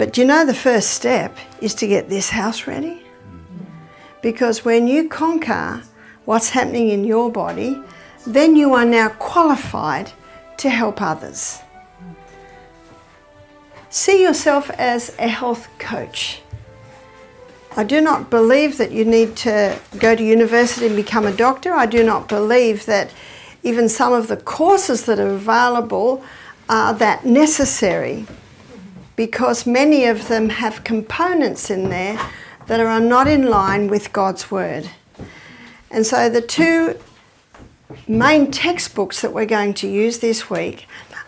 But you know the first step is to get this house ready? Because when you conquer what's happening in your body, then you are now qualified to help others. See yourself as a health coach. I do not believe that you need to go to university and become a doctor. I do not believe that even some of the courses that are available are that necessary, because many of them have components in there that are not in line with God's Word. And so the two main textbooks that we're going to use this week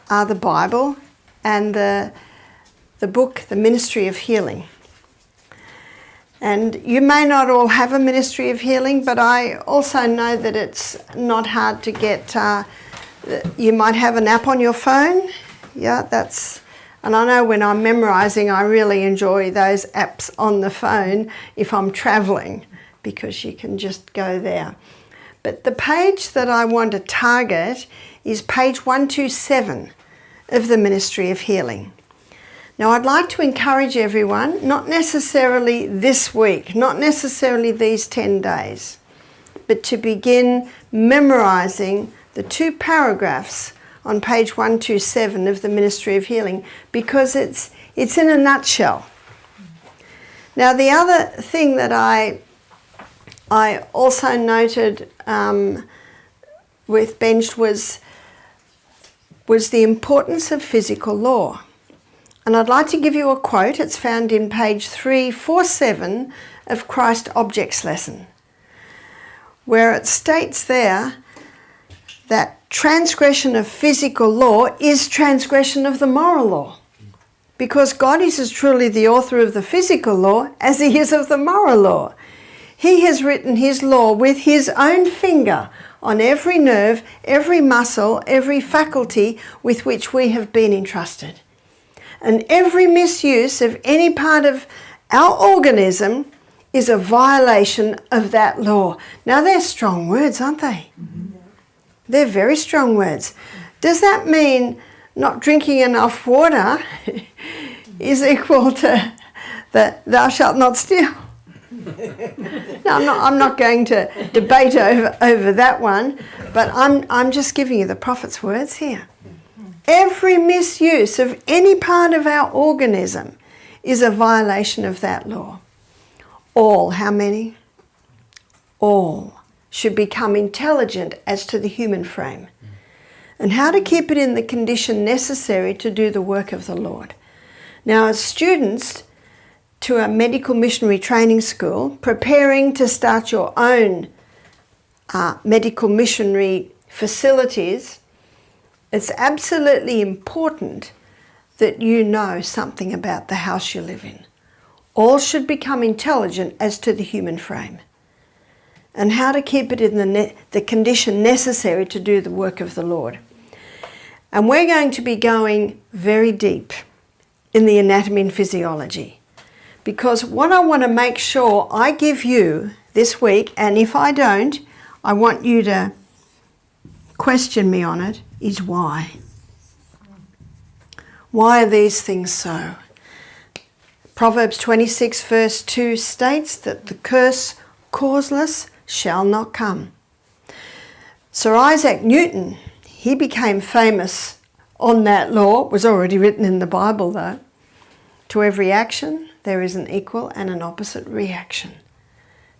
are the Bible and the book, The Ministry of Healing. And you may not all have a ministry of healing, but I also know that it's not hard to get. You might have an app on your phone. Yeah, and I know when I'm memorising, I really enjoy those apps on the phone if I'm travelling, because you can just go there. But the page that I want to target is page 127 of the Ministry of Healing. Now, I'd like to encourage everyone, not necessarily this week, not necessarily these 10 days, but to begin memorising the 2 paragraphs on page 127 of the Ministry of Healing, because it's in a nutshell. Now, the other thing that I also noted with Benj was the importance of physical law. And I'd like to give you a quote. It's found in page 347 of Christ Objects Lesson, where it states there that transgression of physical law is transgression of the moral law, because God is as truly the author of the physical law as he is of the moral law. He has written his law with his own finger on every nerve, every muscle, every faculty with which we have been entrusted. And every misuse of any part of our organism is a violation of that law. Now, they're strong words, aren't they? Mm-hmm. They're very strong words. Does that mean not drinking enough water is equal to that thou shalt not steal? No, I'm not going to debate over that one, but I'm just giving you the prophet's words here. Every misuse of any part of our organism is a violation of that law. All, how many? All should become intelligent as to the human frame and how to keep it in the condition necessary to do the work of the Lord. Now, as students to a medical missionary training school, preparing to start your own medical missionary facilities, it's absolutely important that you know something about the house you live in. All should become intelligent as to the human frame and how to keep it in the condition necessary to do the work of the Lord. And we're going to be going very deep in the anatomy and physiology, because what I want to make sure I give you this week, and if I don't, I want you to question me on it, is why. Why are these things so? Proverbs 26 verse 2 states that the curse causeless shall not come. Sir Isaac Newton, he became famous on that law. It was already written in the Bible though. To every action there is an equal and an opposite reaction.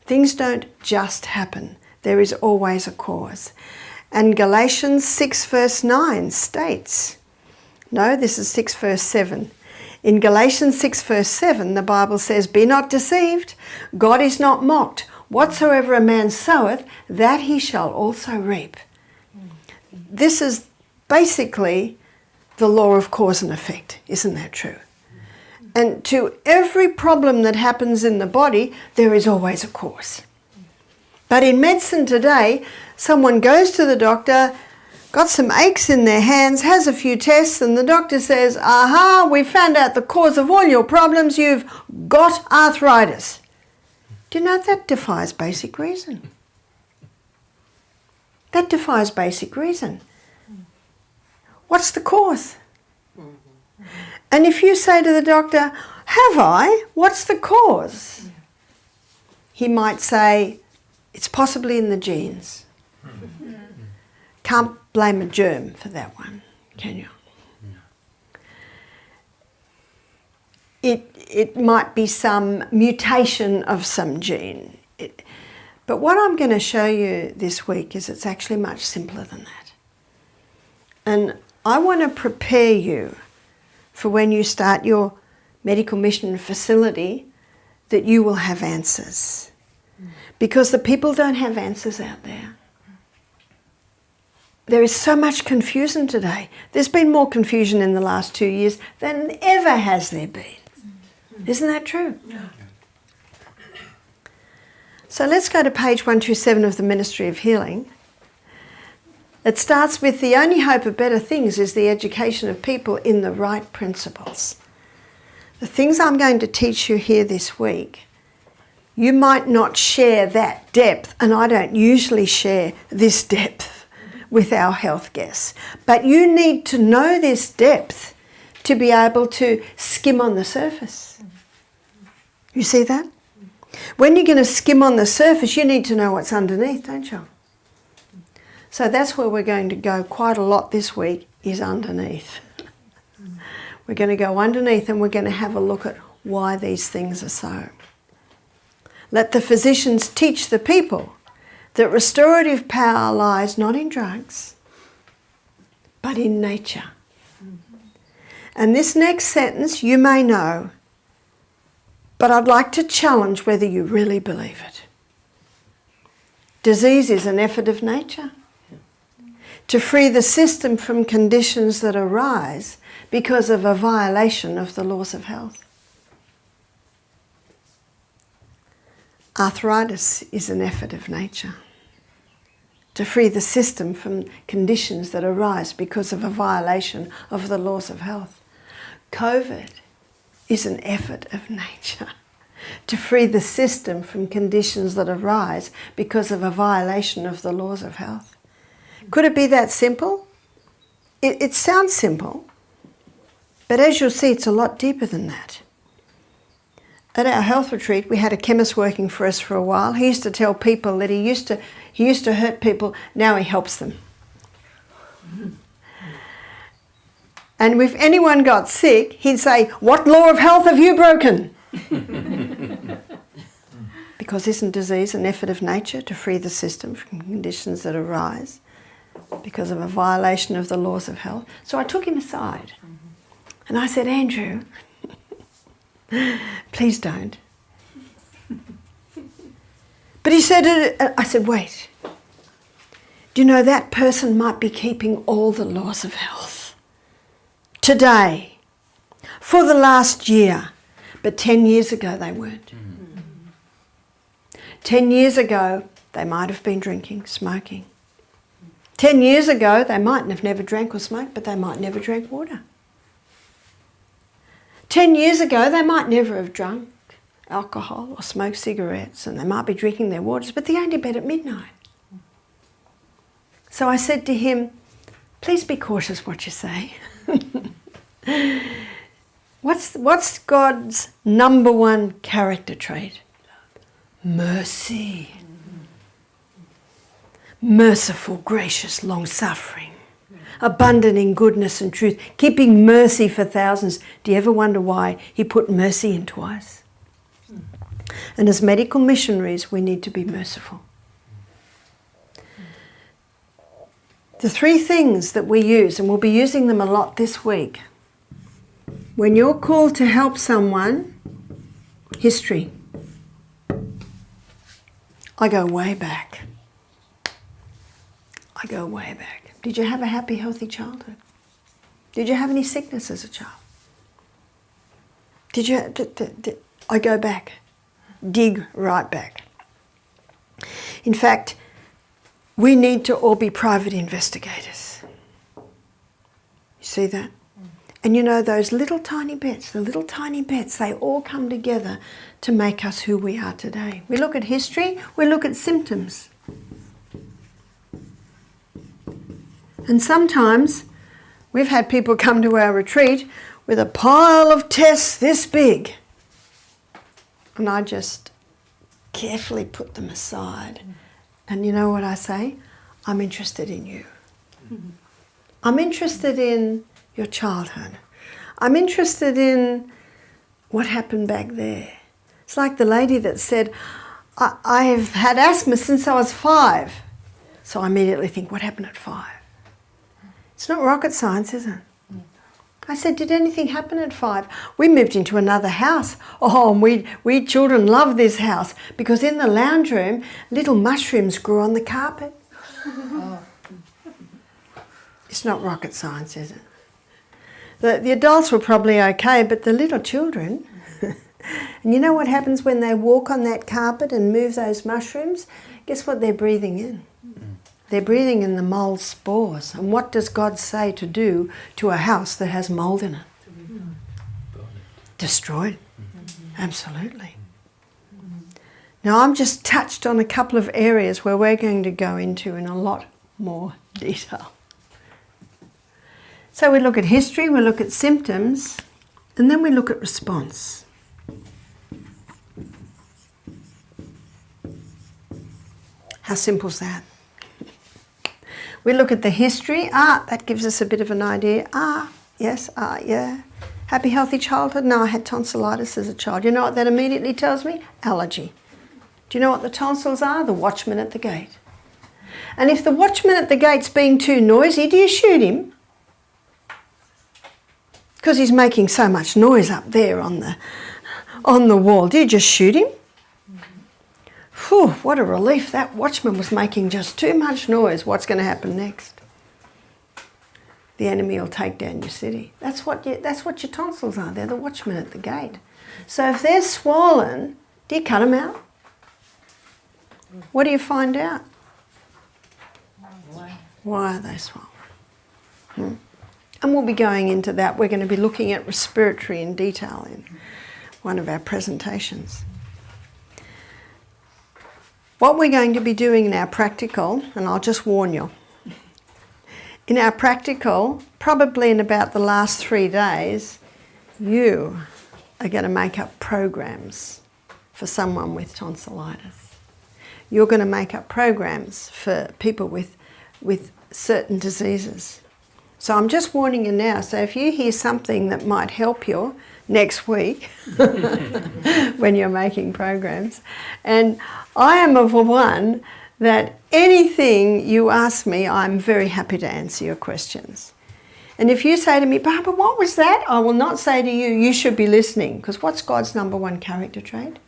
Things don't just happen. There is always a cause. And Galatians 6 verse 9 states, no, this is 6 verse 7. In Galatians 6 verse 7, the Bible says, "Be not deceived, God is not mocked. Whatsoever a man soweth, that he shall also reap." This is basically the law of cause and effect, isn't that true? And to every problem that happens in the body, there is always a cause. But in medicine today, someone goes to the doctor, got some aches in their hands, has a few tests, and the doctor says, "Aha, we found out the cause of all your problems, you've got arthritis." Do you know that defies basic reason? That defies basic reason. What's the cause? And if you say to the doctor, have I? What's the cause? He might say, it's possibly in the genes. Can't blame a germ for that one, can you? It might be some mutation of some gene. But what I'm going to show you this week is it's actually much simpler than that. And I want to prepare you for when you start your medical mission facility that you will have answers. Because the people don't have answers out there. There is so much confusion today. There's been more confusion in the last 2 years than ever has there been. Isn't that true? Yeah. So let's go to page 127 of the Ministry of Healing. It starts with the only hope of better things is the education of people in the right principles. The things I'm going to teach you here this week, you might not share that depth, and I don't usually share this depth with our health guests. But you need to know this depth to be able to skim on the surface. You see that? When you're going to skim on the surface, you need to know what's underneath, don't you? So that's where we're going to go quite a lot this week, is underneath. We're going to go underneath and we're going to have a look at why these things are so. Let the physicians teach the people that restorative power lies not in drugs, but in nature. And this next sentence you may know, but I'd like to challenge whether you really believe it. Disease is an effort of nature to free the system from conditions that arise because of a violation of the laws of health. Arthritis is an effort of nature to free the system from conditions that arise because of a violation of the laws of health. COVID is an effort of nature to free the system from conditions that arise because of a violation of the laws of health. Could it be that simple? It sounds simple, but as you'll see, it's a lot deeper than that. At our health retreat, we had a chemist working for us for a while. He used to tell people that he used to hurt people, now he helps them. And if anyone got sick, he'd say, "What law of health have you broken?" Because isn't disease an effort of nature to free the system from conditions that arise because of a violation of the laws of health? So I took him aside and I said, "Andrew, please don't." But he said, I said, "Wait, do you know that person might be keeping all the laws of health today, for the last year, but 10 years ago they weren't. 10 years ago they might have been drinking, smoking. 10 years ago they might have never drank or smoked, but they might never drank water. 10 years ago they might never have drunk alcohol or smoked cigarettes, and they might be drinking their waters, but they go to bed at midnight." So I said to him, "Please be cautious what you say." What's God's number one character trait? Mercy. Merciful, gracious, long-suffering, abundant in goodness and truth, keeping mercy for thousands. Do you ever wonder why he put mercy in twice? And as medical missionaries, we need to be merciful. The three things that we use, and we'll be using them a lot this week, when you're called to help someone, history. I go way back. I go way back. Did you have a happy, healthy childhood? Did you have any sickness as a child? Did you? I go back. Dig right back. In fact, we need to all be private investigators. You see that? And you know, those little tiny bits, they all come together to make us who we are today. We look at history, we look at symptoms. And sometimes we've had people come to our retreat with a pile of tests this big. And I just carefully put them aside. And you know what I say? I'm interested in you. I'm interested in your childhood. I'm interested in what happened back there. It's like the lady that said, I've had asthma since I was 5. So I immediately think, what happened at 5? It's not rocket science, is it? I said, did anything happen at 5? We moved into another house. Oh, and we children love this house because in the lounge room, little mushrooms grew on the carpet. It's not rocket science, is it? The adults were probably okay, but the little children... And you know what happens when they walk on that carpet and move those mushrooms? Guess what they're breathing in? They're breathing in the mold spores. And what does God say to do to a house that has mold in it? Destroyed. Absolutely. Now I'm just touched on a couple of areas where we're going to go into in a lot more detail. So we look at history, we look at symptoms, and then we look at response. How simple is that? We look at the history. That gives us a bit of an idea. Yes, yeah. Happy, healthy childhood? No, I had tonsillitis as a child. You know what that immediately tells me? Allergy. Do you know what the tonsils are? The watchman at the gate. And if the watchman at the gate's being too noisy, do you shoot him? Because he's making so much noise up there on the wall. Do you just shoot him? Whew, what a relief. That watchman was making just too much noise. What's going to happen next? The enemy will take down your city. That's what your tonsils are. They're the watchmen at the gate. So if they're swollen, do you cut them out? What do you find out? Why are they swollen? And we'll be going into that. We're going to be looking at respiratory in detail in one of our presentations. What we're going to be doing in our practical, and I'll just warn you, in our practical, probably in about the last 3 days, you are going to make up programs for someone with tonsillitis. You're going to make up programs for people with certain diseases. So I'm just warning you now. So if you hear something that might help you next week when you're making programs, and I am of one that anything you ask me, I'm very happy to answer your questions. And if you say to me, Barbara, what was that? I will not say to you, you should be listening, because what's God's number 1 character trait?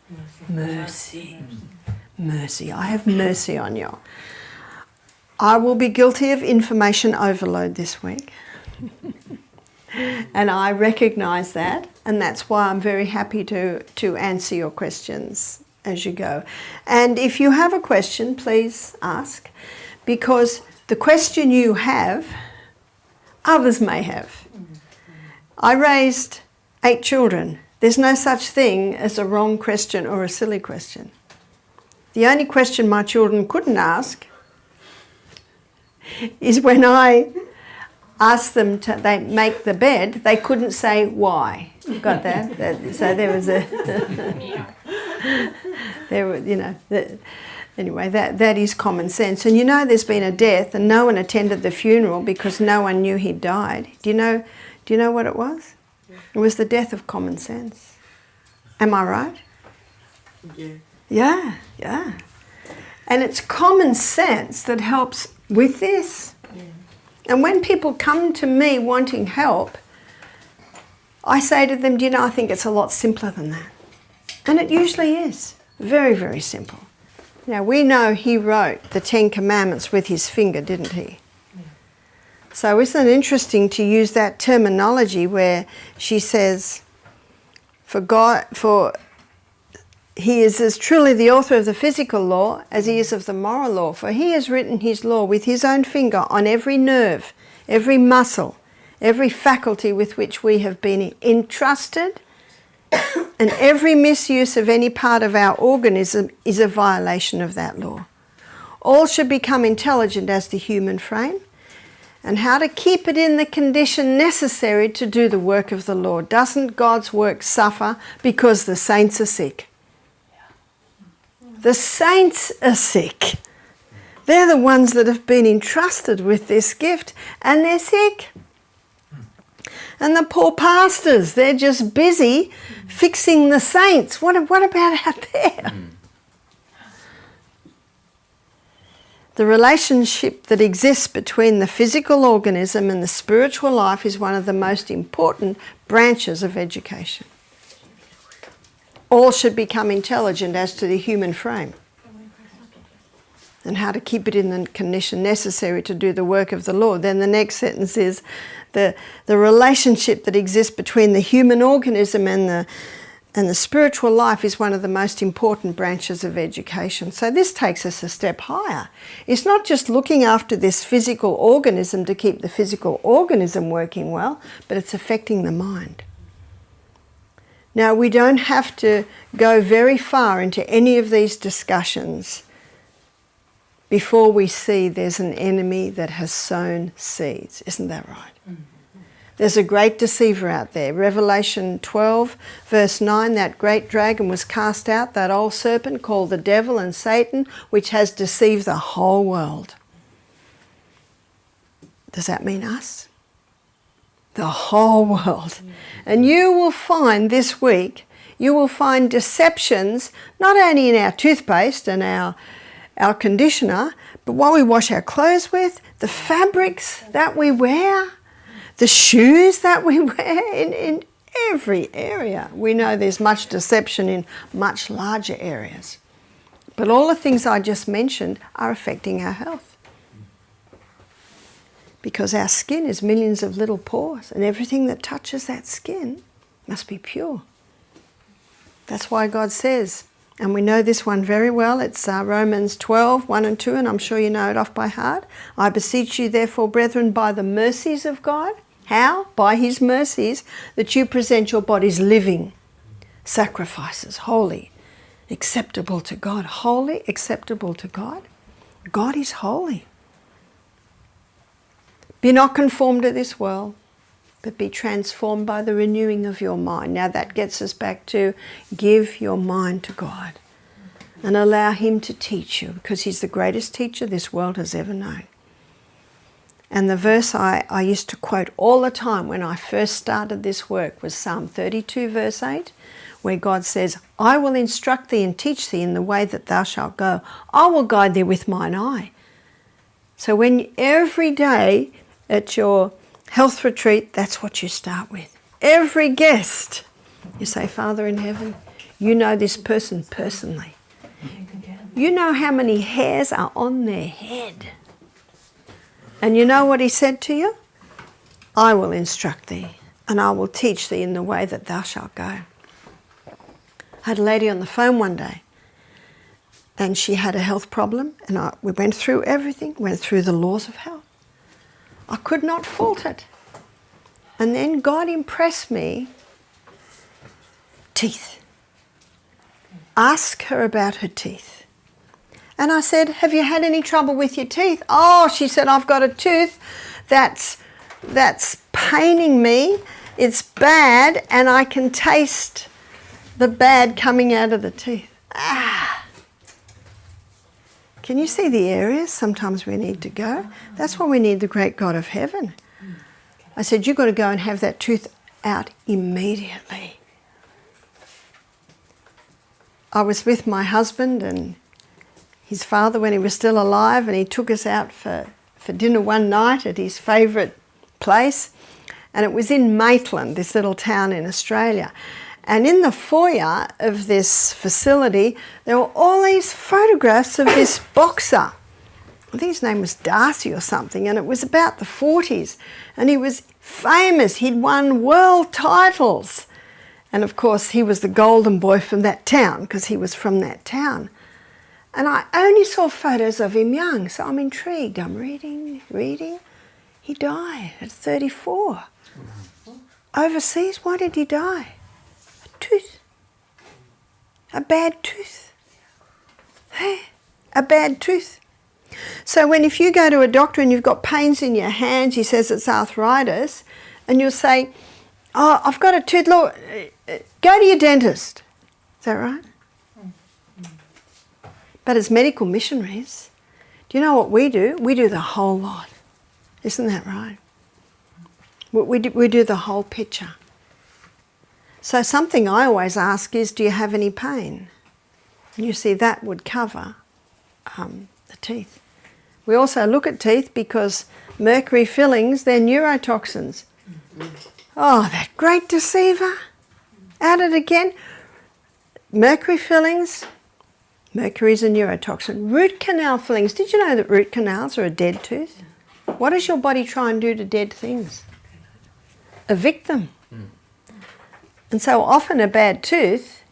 Mercy. Mercy. I have mercy on you. I will be guilty of information overload this week. And I recognise that, and that's why I'm very happy to answer your questions as you go. And if you have a question, please ask, because the question you have, others may have. I raised 8 children. There's no such thing as a wrong question or a silly question. The only question my children couldn't ask is when I asked them to they make the bed, they couldn't say why. Got that? So there was a there were, anyway, that is common sense. And there's been a death and no one attended the funeral because no one knew he'd died. Do you know what it was? It was the death of common sense. Am I right? Yeah. Yeah. And it's common sense that helps with this. And when people come to me wanting help, I say to them, I think it's a lot simpler than that. And it usually is. Very, very simple. Now, we know he wrote the 10 Commandments with his finger, didn't he? Yeah. So isn't it interesting to use that terminology where she says, for he is as truly the author of the physical law as he is of the moral law. For he has written his law with his own finger on every nerve, every muscle, every faculty with which we have been entrusted, and every misuse of any part of our organism is a violation of that law. All should become intelligent as the human frame, and how to keep it in the condition necessary to do the work of the Lord. Doesn't God's work suffer because the saints are sick? The saints are sick. They're the ones that have been entrusted with this gift, and they're sick. And the poor pastors, they're just busy fixing the saints. What about out there? The relationship that exists between the physical organism and the spiritual life is one of the most important branches of education. All should become intelligent as to the human frame and how to keep it in the condition necessary to do the work of the Lord. Then the next sentence is the relationship that exists between the human organism and the spiritual life is one of the most important branches of education. So this takes us a step higher. It's not just looking after this physical organism to keep the physical organism working well, but it's affecting the mind. Now, we don't have to go very far into any of these discussions before we see there's an enemy that has sown seeds. Isn't that right? Mm-hmm. There's a great deceiver out there. Revelation 12, verse 9, that great dragon was cast out, that old serpent called the devil and Satan, which has deceived the whole world. Does that mean us? The whole world. And you will find this week, you will find deceptions, not only in our toothpaste and our conditioner, but what we wash our clothes with, the fabrics that we wear, the shoes that we wear, in every area. We know there's much deception in much larger areas. But all the things I just mentioned are affecting our health. Because our skin is millions of little pores, and everything that touches that skin must be pure. That's why God says, and we know this one very well, it's Romans 12, 1 and 2, and I'm sure you know it off by heart. I beseech you therefore, brethren, by the mercies of God. How? By his mercies, that you present your bodies living sacrifices, holy, acceptable to God. Holy, acceptable to God. God is holy. Be not conformed to this world, but be transformed by the renewing of your mind. Now that gets us back to give your mind to God and allow him to teach you, because he's the greatest teacher this world has ever known. And the verse I used to quote all the time when I first started this work was Psalm 32 verse 8, where God says, I will instruct thee and teach thee in the way that thou shalt go. I will guide thee with mine eye. So when every day at your health retreat, that's what you start with. Every guest, you say, Father in heaven, you know this person personally. You know how many hairs are on their head. And you know what he said to you? I will instruct thee, and I will teach thee in the way that thou shalt go. I had a lady on the phone one day, and she had a health problem, and we went through everything, went through the laws of health. I could not fault it. And then God impressed me, teeth. Ask her about her teeth. And I said, have you had any trouble with your teeth? Oh, she said, I've got a tooth that's paining me. It's bad, and I can taste the bad coming out of the teeth. Can you see the areas sometimes we need to go? That's why we need the great God of heaven. I said, you've got to go and have that tooth out immediately. I was with my husband and his father when he was still alive, and he took us out for dinner one night at his favourite place, and it was in Maitland, this little town in Australia. And in the foyer of this facility, there were all these photographs of this boxer. I think his name was Darcy or something, and it was about the 40s. And he was famous. He'd won world titles. And of course, he was the golden boy from that town, because he was from that town. And I only saw photos of him young, so I'm intrigued. I'm reading. He died at 34. Overseas, why did he die? Tooth. A bad tooth. Hey, a bad tooth. So if you go to a doctor and you've got pains in your hands, he says it's arthritis, and you'll say, oh, I've got a tooth, look, go to your dentist. Is that right? But as medical missionaries, do you know what we do? We do the whole lot. Isn't that right? We do the whole picture. So something I always ask is, do you have any pain? And you see, that would cover the teeth. We also look at teeth because mercury fillings, they're neurotoxins. Oh, that great deceiver. At it again. Mercury fillings, mercury's a neurotoxin. Root canal fillings. Did you know that root canals are a dead tooth? What does your body try and do to dead things? Evict them. And so often a bad tooth,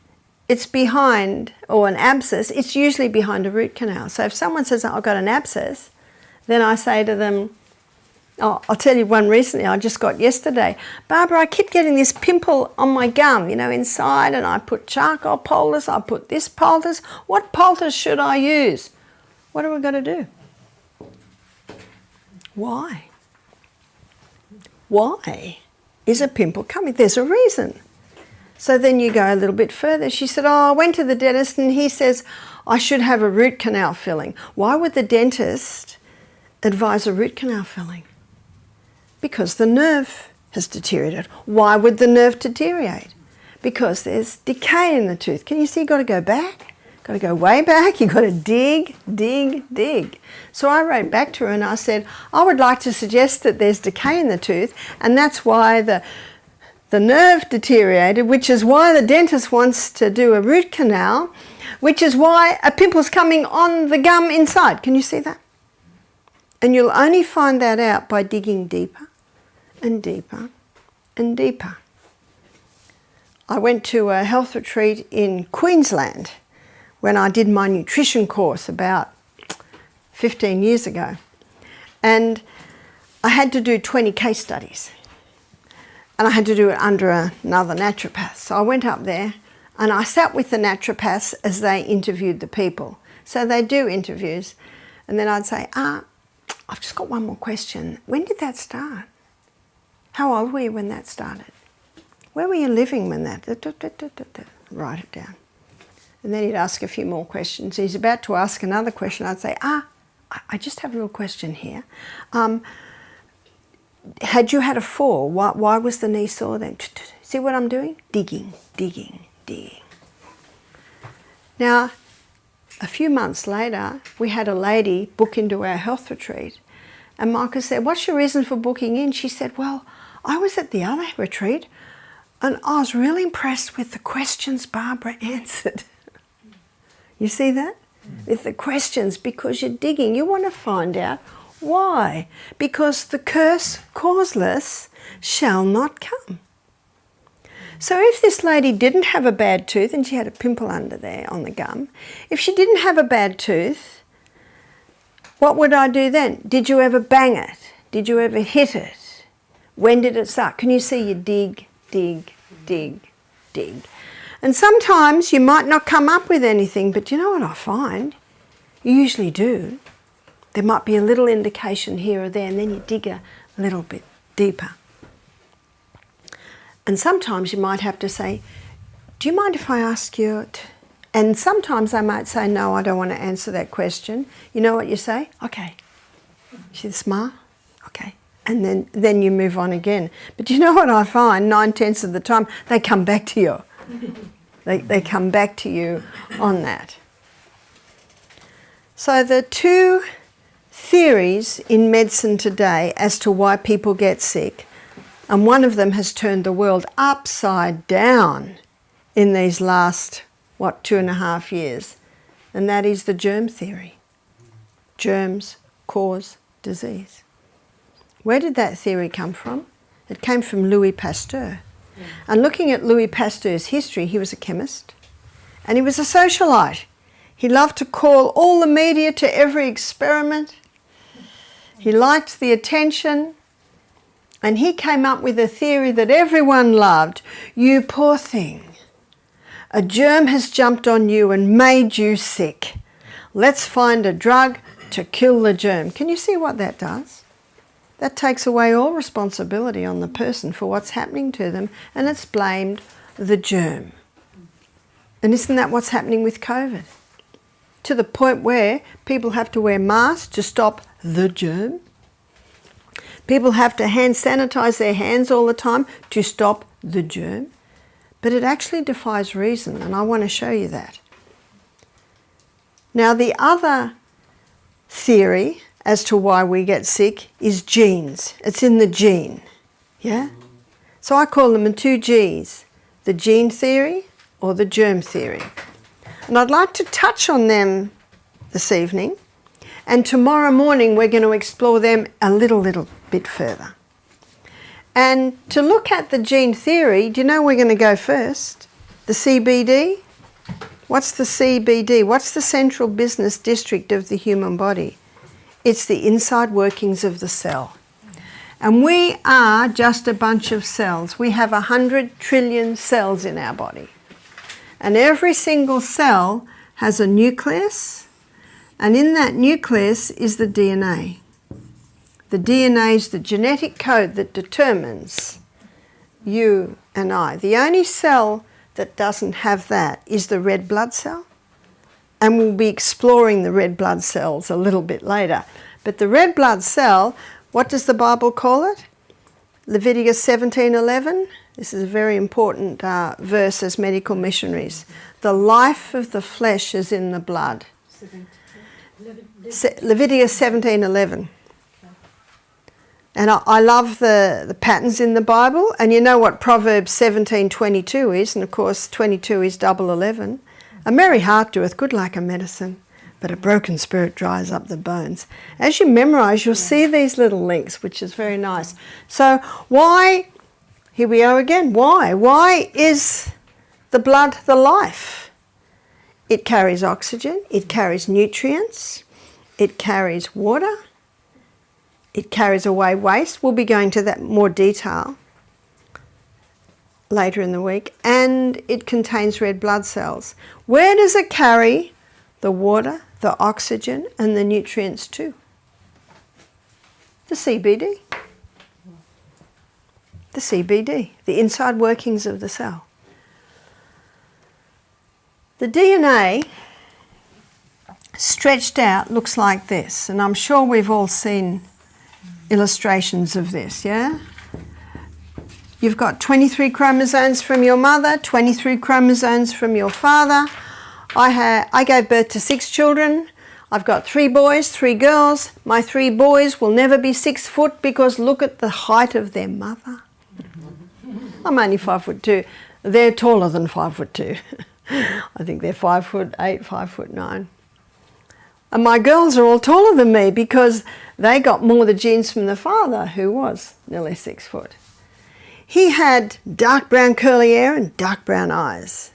it's behind, or an abscess, it's usually behind a root canal. So if someone says, I've got an abscess, then I say to them, oh, I'll tell you one recently I just got yesterday. Barbara, I keep getting this pimple on my gum, inside, and I put charcoal poultice, I put this poultice. What poultice should I use? What are we going to do? Why? Why is a pimple coming? There's a reason. So then you go a little bit further. She said, I went to the dentist and he says I should have a root canal filling. Why would the dentist advise a root canal filling? Because the nerve has deteriorated. Why would the nerve deteriorate? Because there's decay in the tooth. Can you see you've got to go back? Got to go way back. You've got to dig, dig, dig. So I wrote back to her and I said, I would like to suggest that there's decay in the tooth, and that's why the nerve deteriorated, which is why the dentist wants to do a root canal, which is why a pimple's coming on the gum inside. Can you see that? And you'll only find that out by digging deeper and deeper and deeper. I went to a health retreat in Queensland when I did my nutrition course about 15 years ago. And I had to do 20 case studies. And I had to do it under another naturopath. So I went up there and I sat with the naturopaths as they interviewed the people. So they do interviews. And then I'd say, I've just got one more question. When did that start? How old were you when that started? Where were you living when that? Write it down. And then he'd ask a few more questions. He's about to ask another question. I'd say, I just have a little question here. Had you had a fall? Why was the knee sore then? See what I'm doing? Digging, digging, digging. Now, a few months later, we had a lady book into our health retreat. And Michael said, what's your reason for booking in? She said, well, I was at the other retreat and I was really impressed with the questions Barbara answered. You see that? With the questions, because you're digging. You want to find out why. Because the curse causeless shall not come. So if this lady didn't have a bad tooth and she had a pimple under there on the gum, if she didn't have a bad tooth, what would I do then? Did you ever bang it? Did you ever hit it? When did it start? Can you see you dig, dig, dig, dig? And sometimes you might not come up with anything, but you know what I find? You usually do. There might be a little indication here or there, and then you dig a little bit deeper. And sometimes you might have to say, do you mind if I ask you? And sometimes they might say, no, I don't want to answer that question. You know what you say? Okay. See the smile? Okay. And then you move on again. But you know what I find? 9/10 of the time, they come back to you. They come back to you on that. So the two theories in medicine today as to why people get sick, and one of them has turned the world upside down in these last, 2.5 years, and that is the germ theory. Germs cause disease. Where did that theory come from? It came from Louis Pasteur. And looking at Louis Pasteur's history, he was a chemist and he was a socialite. He loved to call all the media to every experiment. He liked the attention, and he came up with a theory that everyone loved. You poor thing. A germ has jumped on you and made you sick. Let's find a drug to kill the germ. Can you see what that does? That takes away all responsibility on the person for what's happening to them, and it's blamed the germ. And isn't that what's happening with COVID? to the point where people have to wear masks to stop the germ. People have to hand sanitize their hands all the time to stop the germ. But it actually defies reason, and I want to show you that. Now, the other theory as to why we get sick is genes. It's in the gene, yeah? So I call them the two Gs, the gene theory or the germ theory. And I'd like to touch on them this evening, and tomorrow morning we're going to explore them a little bit further. And to look at the gene theory, do you know we're going to go first? The CBD? What's the CBD? What's the central business district of the human body? It's the inside workings of the cell. And we are just a bunch of cells. We have 100 trillion cells in our body. And every single cell has a nucleus, and in that nucleus is the DNA. The DNA is the genetic code that determines you and I. The only cell that doesn't have that is the red blood cell. And we'll be exploring the red blood cells a little bit later. But the red blood cell, what does the Bible call it? Leviticus 17:11. This is a very important verse as medical missionaries. The life of the flesh is in the blood. Leviticus 17:11. And I love the patterns in the Bible. And you know what Proverbs 17:22 is. And of course 22 is double 11. A merry heart doeth good like a medicine, but a broken spirit dries up the bones. As you memorize, you'll see these little links, which is very nice. So why, here we are again, why? Why is the blood the life? It carries oxygen, it carries nutrients, it carries water, it carries away waste. We'll be going to that more detail later in the week. And it contains red blood cells. Where does it carry the water, the oxygen and the nutrients to? The CBD. The CBD, the inside workings of the cell. The DNA stretched out looks like this, and I'm sure we've all seen illustrations of this, yeah? You've got 23 chromosomes from your mother, 23 chromosomes from your father. I gave birth to 6 children. I've got 3 boys, 3 girls. My 3 boys will never be 6 foot because look at the height of their mother. I'm only 5'2". They're taller than 5'2". I think they're 5'8", 5'9". And my girls are all taller than me because they got more of the genes from the father, who was nearly 6 foot. He had dark brown curly hair and dark brown eyes.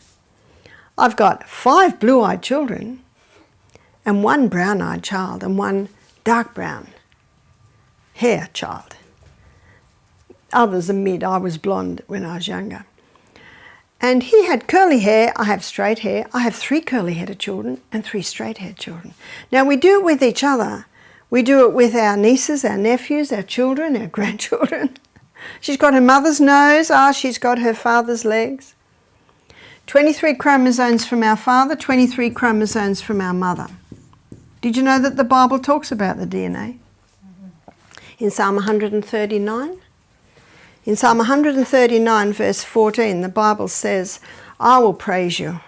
I've got 5 blue-eyed children and 1 brown-eyed child and 1 dark brown hair child. Others are mid. I was blonde when I was younger. And he had curly hair, I have straight hair. I have 3 curly-headed children and 3 straight-haired children. Now we do it with each other. We do it with our nieces, our nephews, our children, our grandchildren. She's got her mother's nose, she's got her father's legs. 23 chromosomes from our father, 23 chromosomes from our mother. Did you know that the Bible talks about the DNA? In Psalm 139? In Psalm 139 verse 14, the Bible says, I will praise you,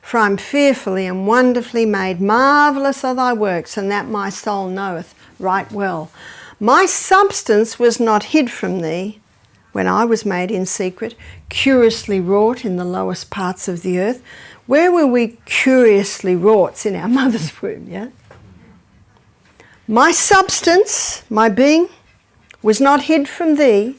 for I am fearfully and wonderfully made. Marvellous are thy works, and that my soul knoweth right well. My substance was not hid from thee when I was made in secret, curiously wrought in the lowest parts of the earth. Where were we curiously wrought? It's in our mother's womb, yeah? My substance, my being, was not hid from thee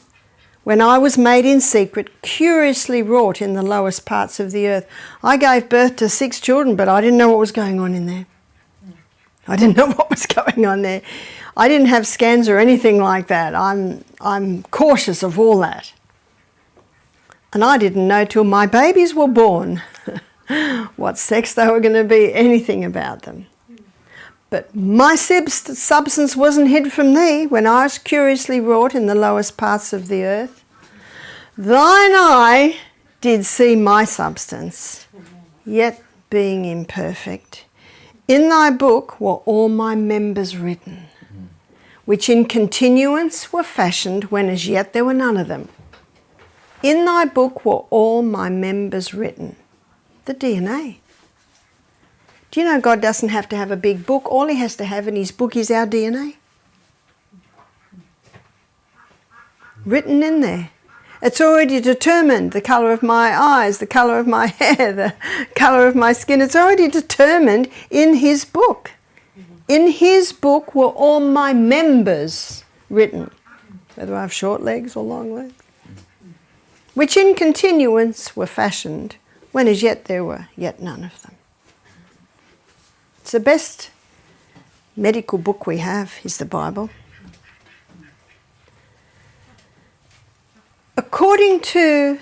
when I was made in secret, curiously wrought in the lowest parts of the earth. I gave birth to 6 children, but I didn't know what was going on in there. I didn't know what was going on there. I didn't have scans or anything like that. I'm cautious of all that. And I didn't know till my babies were born what sex they were going to be, anything about them. But my substance wasn't hid from thee when I was curiously wrought in the lowest parts of the earth. Thine eye did see my substance, yet being imperfect. In thy book were all my members written, which in continuance were fashioned when as yet there were none of them. In thy book were all my members written. The DNA. Do you know God doesn't have to have a big book? All he has to have in his book is our DNA. Written in there. It's already determined, the colour of my eyes, the colour of my hair, the colour of my skin. It's already determined in his book. In his book were all my members written, whether I have short legs or long legs, which in continuance were fashioned, when as yet there were yet none of them. It's the best medical book we have, is the Bible. According to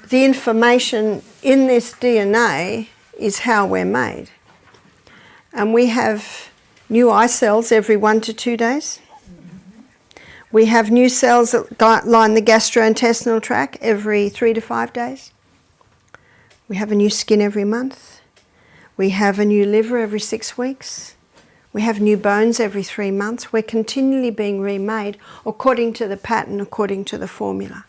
the information in this DNA is how we're made. And we have new eye cells every 1 to 2 days. We have new cells that line the gastrointestinal tract every 3 to 5 days. We have a new skin every month. We have a new liver every 6 weeks. We have new bones every 3 months. We're continually being remade according to the pattern, according to the formula.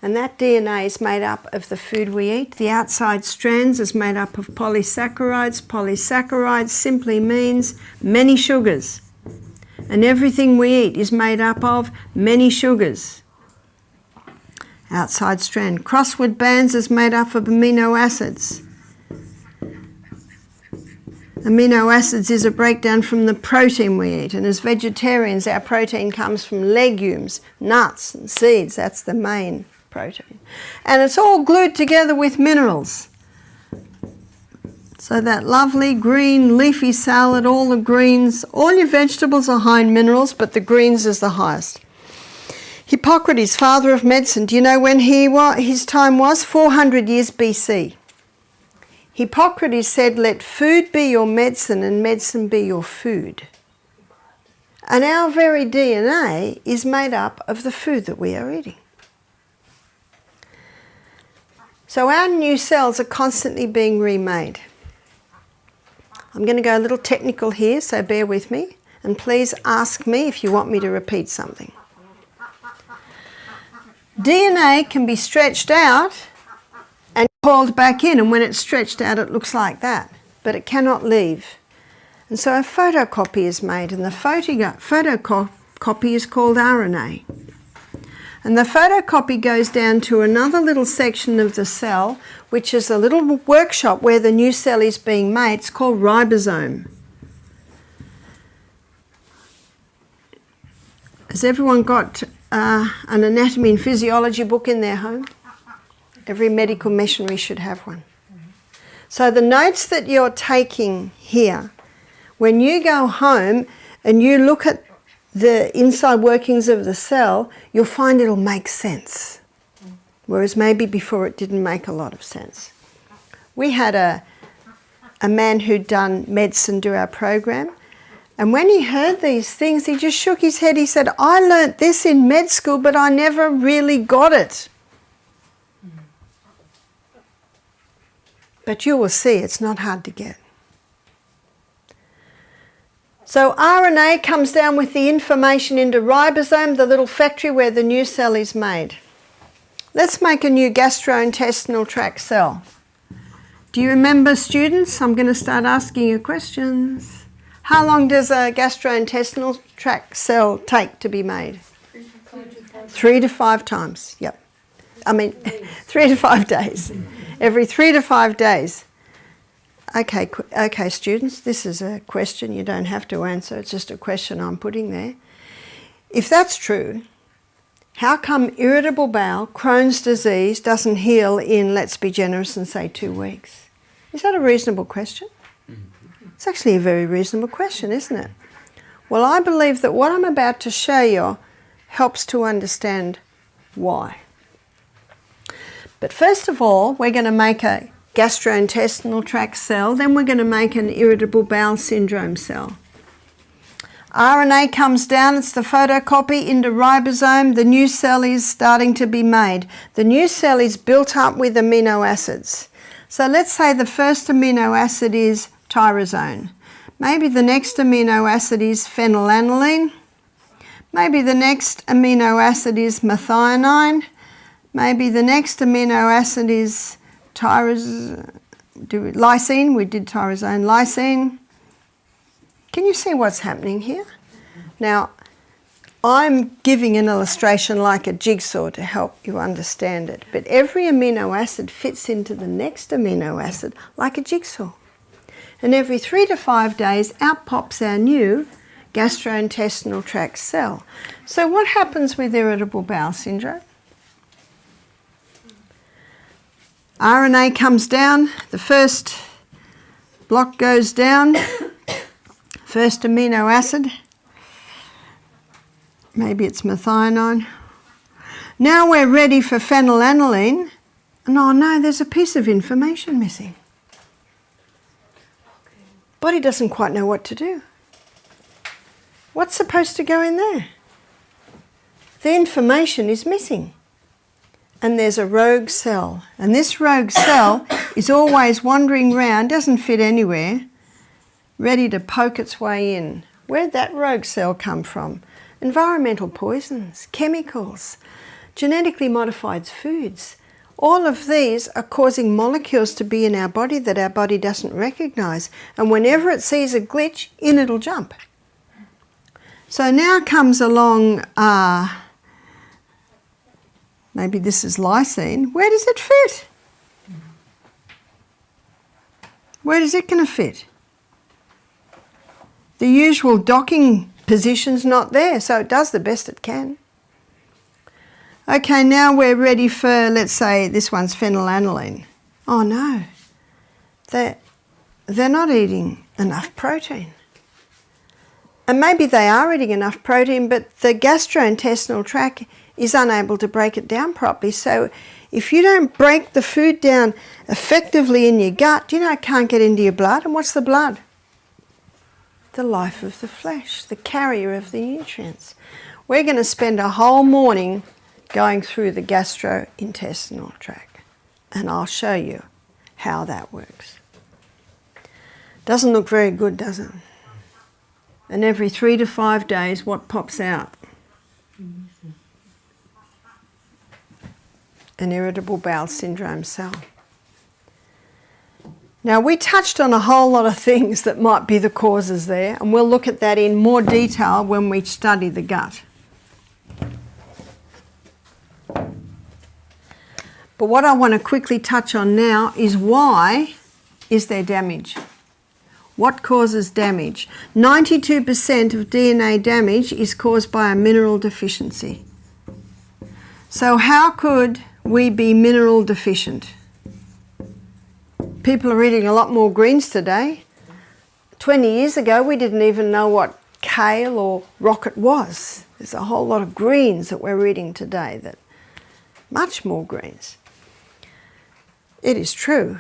And that DNA is made up of the food we eat. The outside strands is made up of polysaccharides. Polysaccharides simply means many sugars. And everything we eat is made up of many sugars. Outside strand. Crossword bands is made up of amino acids. Amino acids is a breakdown from the protein we eat. And as vegetarians, our protein comes from legumes, nuts and seeds. That's the main protein. And it's all glued together with minerals. So that lovely green leafy salad, all the greens, all your vegetables are high in minerals, but the greens is the highest. Hippocrates, father of medicine, do you know when his time was? 400 years BC. Hippocrates said, let food be your medicine and medicine be your food. And our very DNA is made up of the food that we are eating. So our new cells are constantly being remade. I'm going to go a little technical here, so bear with me. And please ask me if you want me to repeat something. DNA can be stretched out and called back in, and when it's stretched out it looks like that, but it cannot leave. And so a photocopy is made, and the photocopy is called RNA. And the photocopy goes down to another little section of the cell, which is a little workshop where the new cell is being made. It's called ribosome. Has everyone got an anatomy and physiology book in their home? Every medical missionary should have one. So the notes that you're taking here, when you go home and you look at the inside workings of the cell, you'll find it'll make sense. Whereas maybe before it didn't make a lot of sense. We had a man who'd done medicine do our program, and when he heard these things, he just shook his head. He said, I learnt this in med school, but I never really got it. But you will see it's not hard to get. So RNA comes down with the information into ribosome, the little factory where the new cell is made. Let's make a new gastrointestinal tract cell. Do you remember, students? I'm going to start asking you questions. How long does a gastrointestinal tract cell take to be made? 3 to 5 times, yep. 3 to 5 days. Every 3 to 5 days. Okay, students, this is a question you don't have to answer. It's just a question I'm putting there. If that's true, how come irritable bowel, Crohn's disease, doesn't heal in, let's be generous and say 2 weeks? Is that a reasonable question? It's actually a very reasonable question, isn't it? Well, I believe that what I'm about to show you helps to understand why. But first of all, we're going to make a gastrointestinal tract cell, then we're going to make an irritable bowel syndrome cell. RNA comes down, it's the photocopy into ribosome, the new cell is starting to be made. The new cell is built up with amino acids. So let's say the first amino acid is tyrosine. Maybe the next amino acid is phenylalanine. Maybe the next amino acid is methionine. Maybe the next amino acid is lysine. We did tyrosine, lysine. Can you see what's happening here? Now, I'm giving an illustration like a jigsaw to help you understand it. But every amino acid fits into the next amino acid like a jigsaw. And every 3 to 5 days, out pops our new gastrointestinal tract cell. So what happens with irritable bowel syndrome? RNA comes down, the first block goes down, first amino acid, maybe it's methionine. Now we're ready for phenylalanine, and oh no, there's a piece of information missing. Body doesn't quite know what to do. What's supposed to go in there? The information is missing. And there's a rogue cell. And this rogue cell is always wandering around, doesn't fit anywhere, ready to poke its way in. Where'd that rogue cell come from? Environmental poisons, chemicals, genetically modified foods. All of these are causing molecules to be in our body that our body doesn't recognise. And whenever it sees a glitch, in it'll jump. So now comes along, maybe this is lysine. Where does it fit? Where is it going to fit? The usual docking position's not there, so it does the best it can. Okay, now we're ready for, let's say, this one's phenylalanine. Oh no, they're not eating enough protein. And maybe they are eating enough protein, but the gastrointestinal tract is unable to break it down properly. So if you don't break the food down effectively in your gut, it can't get into your blood. And what's the blood? The life of the flesh, the carrier of the nutrients. We're going to spend a whole morning going through the gastrointestinal tract, and I'll show you how that works. Doesn't look very good, does it? And every 3 to 5 days, what pops out? An irritable bowel syndrome cell. Now, we touched on a whole lot of things that might be the causes there, and we'll look at that in more detail when we study the gut. But what I want to quickly touch on now is why is there damage? What causes damage? 92% of DNA damage is caused by a mineral deficiency. So how could we be mineral deficient? People are eating a lot more greens today. 20 years ago, we didn't even know what kale or rocket was. There's a whole lot of greens that we're eating today, much more greens. It is true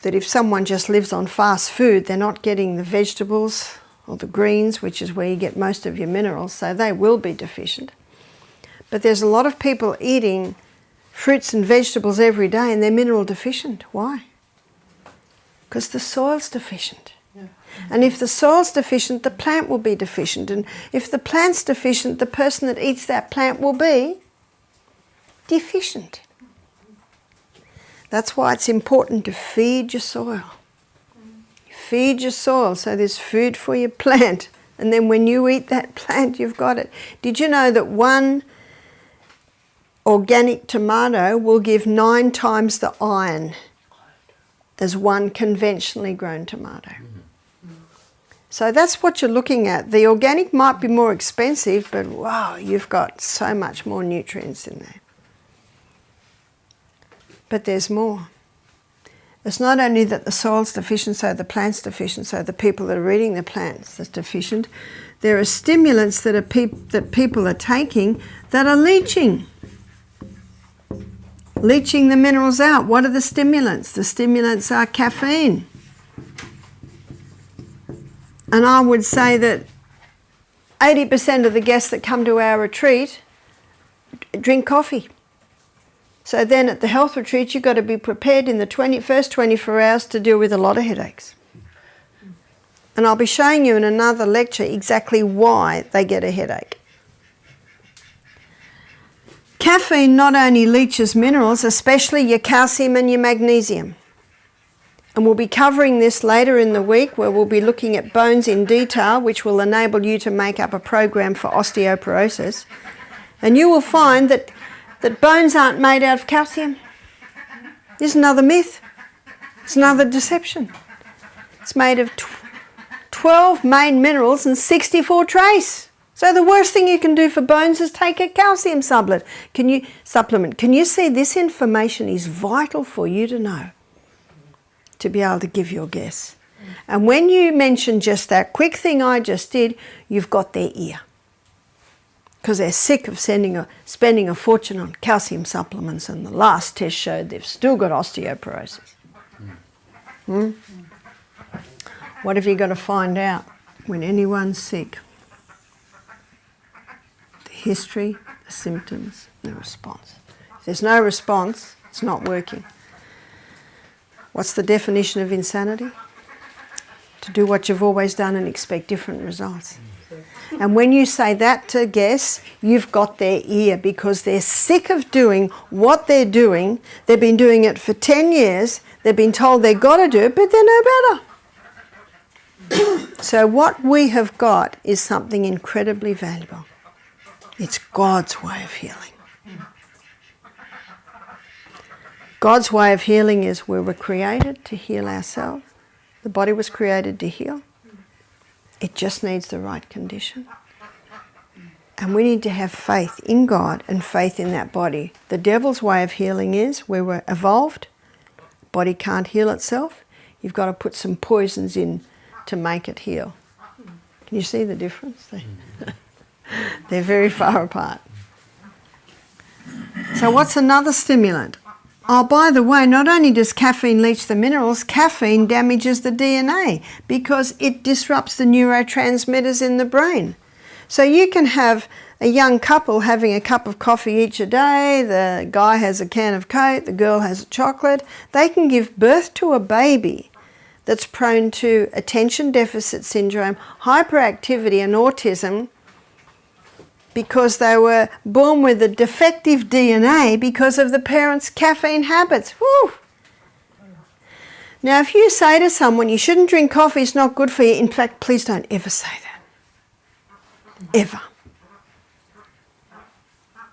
that if someone just lives on fast food, they're not getting the vegetables or the greens, which is where you get most of your minerals, so they will be deficient. But there's a lot of people eating fruits and vegetables every day and they're mineral deficient. Why? Because the soil's deficient. Yeah. And if the soil's deficient, the plant will be deficient. And if the plant's deficient, the person that eats that plant will be deficient. That's why it's important to feed your soil. Feed your soil so there's food for your plant. And then when you eat that plant, you've got it. Did you know that one organic tomato will give 9 times the iron as one conventionally grown tomato? So that's what you're looking at. The organic might be more expensive, but wow, you've got so much more nutrients in there. But there's more. It's not only that the soil's deficient, so the plant's deficient, so the people that are eating the plants are deficient. There are stimulants that people are taking that are leaching the minerals out. What are the stimulants? The stimulants are caffeine. And I would say that 80% of the guests that come to our retreat drink coffee. So then at the health retreat, you've got to be prepared in the first 24 hours to deal with a lot of headaches. And I'll be showing you in another lecture exactly why they get a headache. Caffeine not only leaches minerals, especially your calcium and your magnesium. And we'll be covering this later in the week, where we'll be looking at bones in detail, which will enable you to make up a program for osteoporosis. And you will find that bones aren't made out of calcium. There's another myth. It's another deception. It's made of 12 main minerals and 64 trace. So the worst thing you can do for bones is take a calcium supplement. Can you see this information is vital for you to know, to be able to give your guess. And when you mention just that quick thing I just did, you've got their ear. Because they're sick of spending a fortune on calcium supplements, and the last test showed they've still got osteoporosis. What have you got to find out when anyone's sick? The history, the symptoms, the response. If there's no response, it's not working. What's the definition of insanity? To do what you've always done and expect different results. And when you say that to guests, you've got their ear, because they're sick of doing what they're doing. They've been doing it for 10 years. They've been told they've got to do it, but they're no better. So what we have got is something incredibly valuable. It's God's way of healing. God's way of healing is we were created to heal ourselves. The body was created to heal. It just needs the right condition. And we need to have faith in God and faith in that body. The devil's way of healing is we were evolved. Body can't heal itself. You've got to put some poisons in to make it heal. Can you see the difference? They're very far apart. So what's another stimulant? Oh, by the way, not only does caffeine leach the minerals, caffeine damages the DNA because it disrupts the neurotransmitters in the brain. So you can have a young couple having a cup of coffee each a day, the guy has a can of Coke, the girl has a chocolate. They can give birth to a baby that's prone to attention deficit syndrome, hyperactivity and autism, because they were born with a defective DNA because of the parents' caffeine habits. Woo! Now, if you say to someone, you shouldn't drink coffee, it's not good for you, in fact, please don't ever say that. Ever.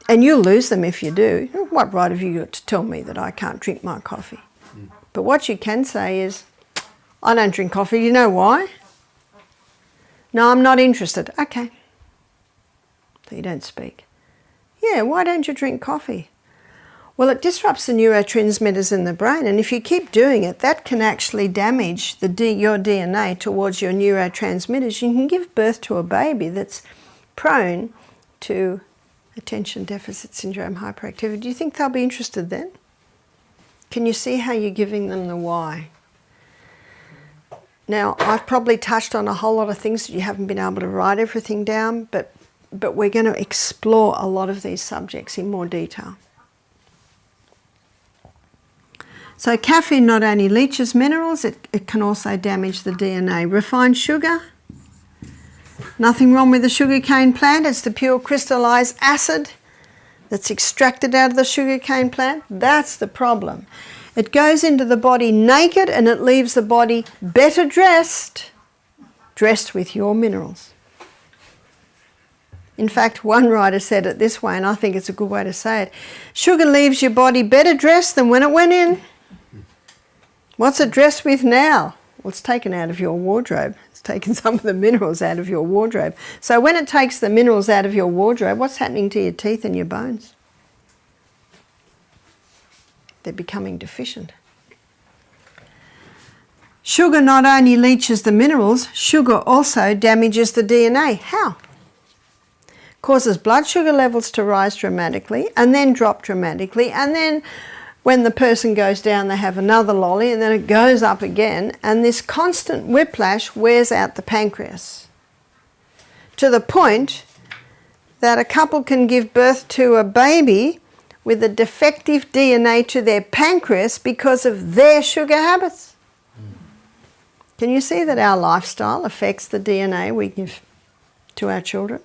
And you'll lose them if you do. What right have you got to tell me that I can't drink my coffee? But what you can say is, I don't drink coffee. You know why? No, I'm not interested. Okay. So you don't speak. Yeah, why don't you drink coffee? Well, it disrupts the neurotransmitters in the brain, and if you keep doing it, that can actually damage your DNA towards your neurotransmitters. You can give birth to a baby that's prone to attention deficit syndrome, hyperactivity. Do you think they'll be interested then? Can you see how you're giving them the why? Now, I've probably touched on a whole lot of things that you haven't been able to write everything down, but we're going to explore a lot of these subjects in more detail. So caffeine not only leaches minerals, it can also damage the DNA. Refined sugar, nothing wrong with the sugarcane plant. It's the pure crystallized acid that's extracted out of the sugarcane plant. That's the problem. It goes into the body naked and it leaves the body better dressed with your minerals. In fact, one writer said it this way, and I think it's a good way to say it. Sugar leaves your body better dressed than when it went in. What's it dressed with now? Well, it's taken out of your wardrobe. It's taken some of the minerals out of your wardrobe. So when it takes the minerals out of your wardrobe, what's happening to your teeth and your bones? They're becoming deficient. Sugar not only leaches the minerals, sugar also damages the DNA. How? Causes blood sugar levels to rise dramatically and then drop dramatically, and then when the person goes down they have another lolly and then it goes up again, and this constant whiplash wears out the pancreas to the point that a couple can give birth to a baby with a defective DNA to their pancreas because of their sugar habits. Can you see that our lifestyle affects the DNA we give to our children?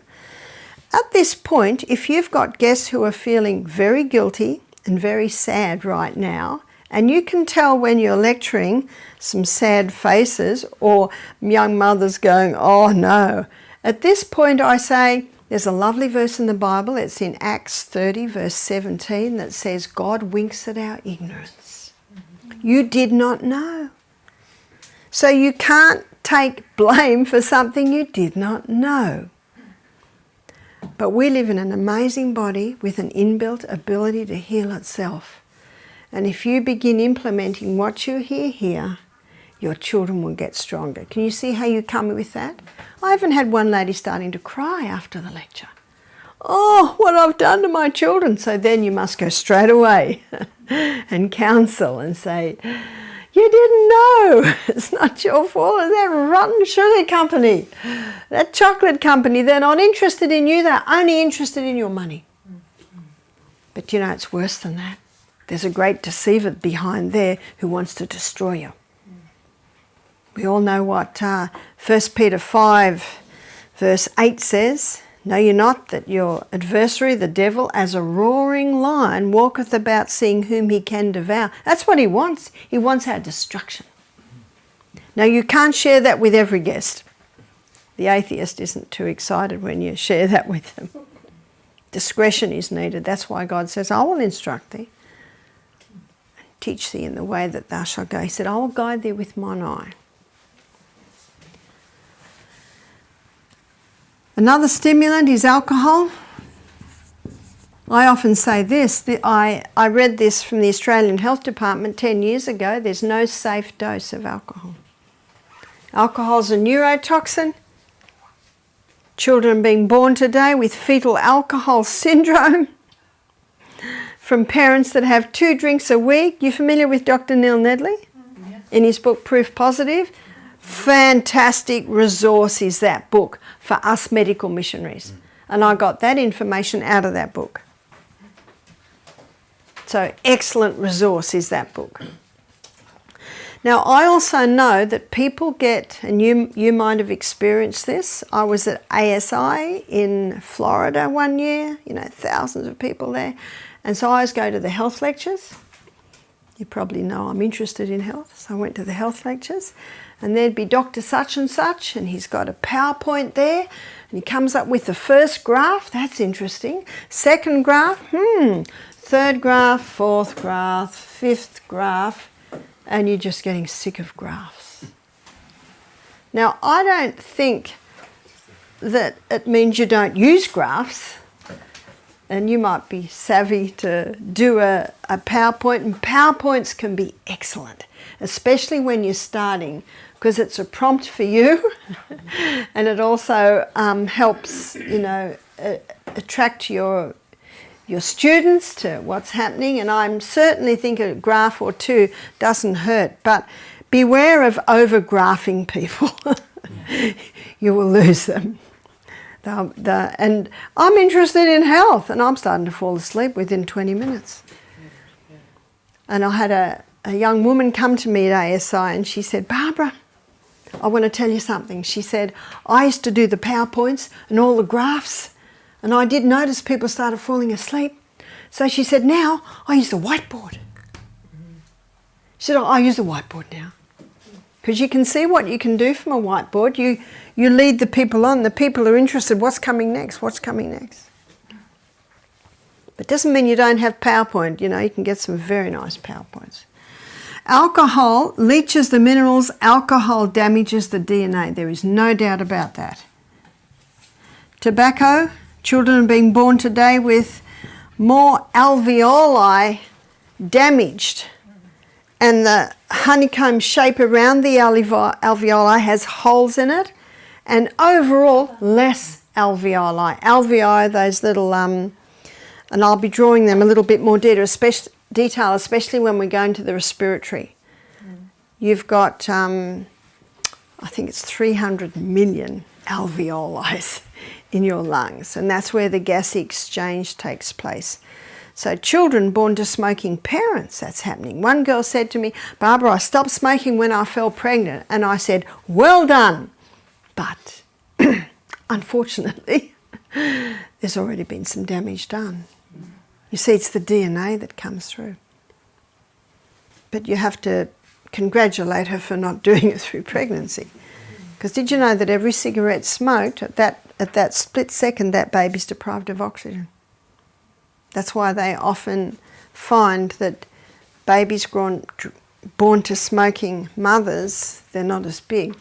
At this point, if you've got guests who are feeling very guilty and very sad right now, and you can tell when you're lecturing some sad faces or young mothers going, oh no. At this point I say, there's a lovely verse in the Bible, it's in Acts 30 verse 17 that says, God winks at our ignorance. You did not know. So you can't take blame for something you did not know. But we live in an amazing body with an inbuilt ability to heal itself. And if you begin implementing what you hear here, your children will get stronger. Can you see how you come with that? I even had one lady starting to cry after the lecture. Oh, what I've done to my children. So then you must go straight away and counsel and say, you didn't know. It's not your fault. It's that rotten sugar company, that chocolate company. They're not interested in you. They're only interested in your money. But you know, it's worse than that. There's a great deceiver behind there who wants to destroy you. We all know what 1 Peter 5 verse 8 says. Know ye not that your adversary, the devil, as a roaring lion, walketh about seeing whom he can devour. That's what he wants. He wants our destruction. Now you can't share that with every guest. The atheist isn't too excited when you share that with them. Discretion is needed. That's why God says, I will instruct thee and teach thee in the way that thou shalt go. He said, I will guide thee with mine eye. Another stimulant is alcohol. I often say this, I read this from the Australian Health Department 10 years ago, there's no safe dose of alcohol. Alcohol is a neurotoxin. Children being born today with fetal alcohol syndrome from parents that have 2 drinks a week. You familiar with Dr. Neil Nedley? Yes. In his book Proof Positive? Fantastic resource is that book for us medical missionaries. And I got that information out of that book. So excellent resource is that book. Now I also know that people get, and you might have experienced this, I was at ASI in Florida one year, you know, thousands of people there. And so I always go to the health lectures. You probably know I'm interested in health, so I went to the health lectures. And there'd be Dr. Such and Such, and he's got a PowerPoint there, and he comes up with the first graph, that's interesting. Second graph, third graph, fourth graph, fifth graph, and you're just getting sick of graphs. Now, I don't think that it means you don't use graphs, and you might be savvy to do a PowerPoint, and PowerPoints can be excellent, especially when you're starting, because it's a prompt for you and it also helps, you know, attract your students to what's happening. And I certainly think a graph or 2 doesn't hurt, but beware of over-graphing people. You will lose them. And I'm interested in health, and I'm starting to fall asleep within 20 minutes. And I had a young woman come to me at ASI and she said, Barbara, I want to tell you something. She said, I used to do the PowerPoints and all the graphs, and I did notice people started falling asleep. So she said, now I use the whiteboard. She said, I use the whiteboard now. Because you can see what you can do from a whiteboard. You lead the people on. The people are interested. What's coming next? What's coming next? But it doesn't mean you don't have PowerPoint. You know, you can get some very nice PowerPoints. Alcohol leaches the minerals. Alcohol damages the DNA. There is no doubt about that. Tobacco. Children are being born today with more alveoli damaged. And the honeycomb shape around the alveoli has holes in it. And overall, less alveoli. Alveoli, those little, and I'll be drawing them a little bit more detail, especially when we go into the respiratory. You've got, I think it's 300 million alveoli in your lungs, and that's where the gas exchange takes place. So children born to smoking parents, that's happening. One girl said to me, Barbara, I stopped smoking when I fell pregnant. And I said, well done. But unfortunately, there's already been some damage done. You see, it's the DNA that comes through. But you have to congratulate her for not doing it through pregnancy. Because did you know that every cigarette smoked, at that split second, that baby's deprived of oxygen? That's why they often find that babies born to smoking mothers, they're not as big.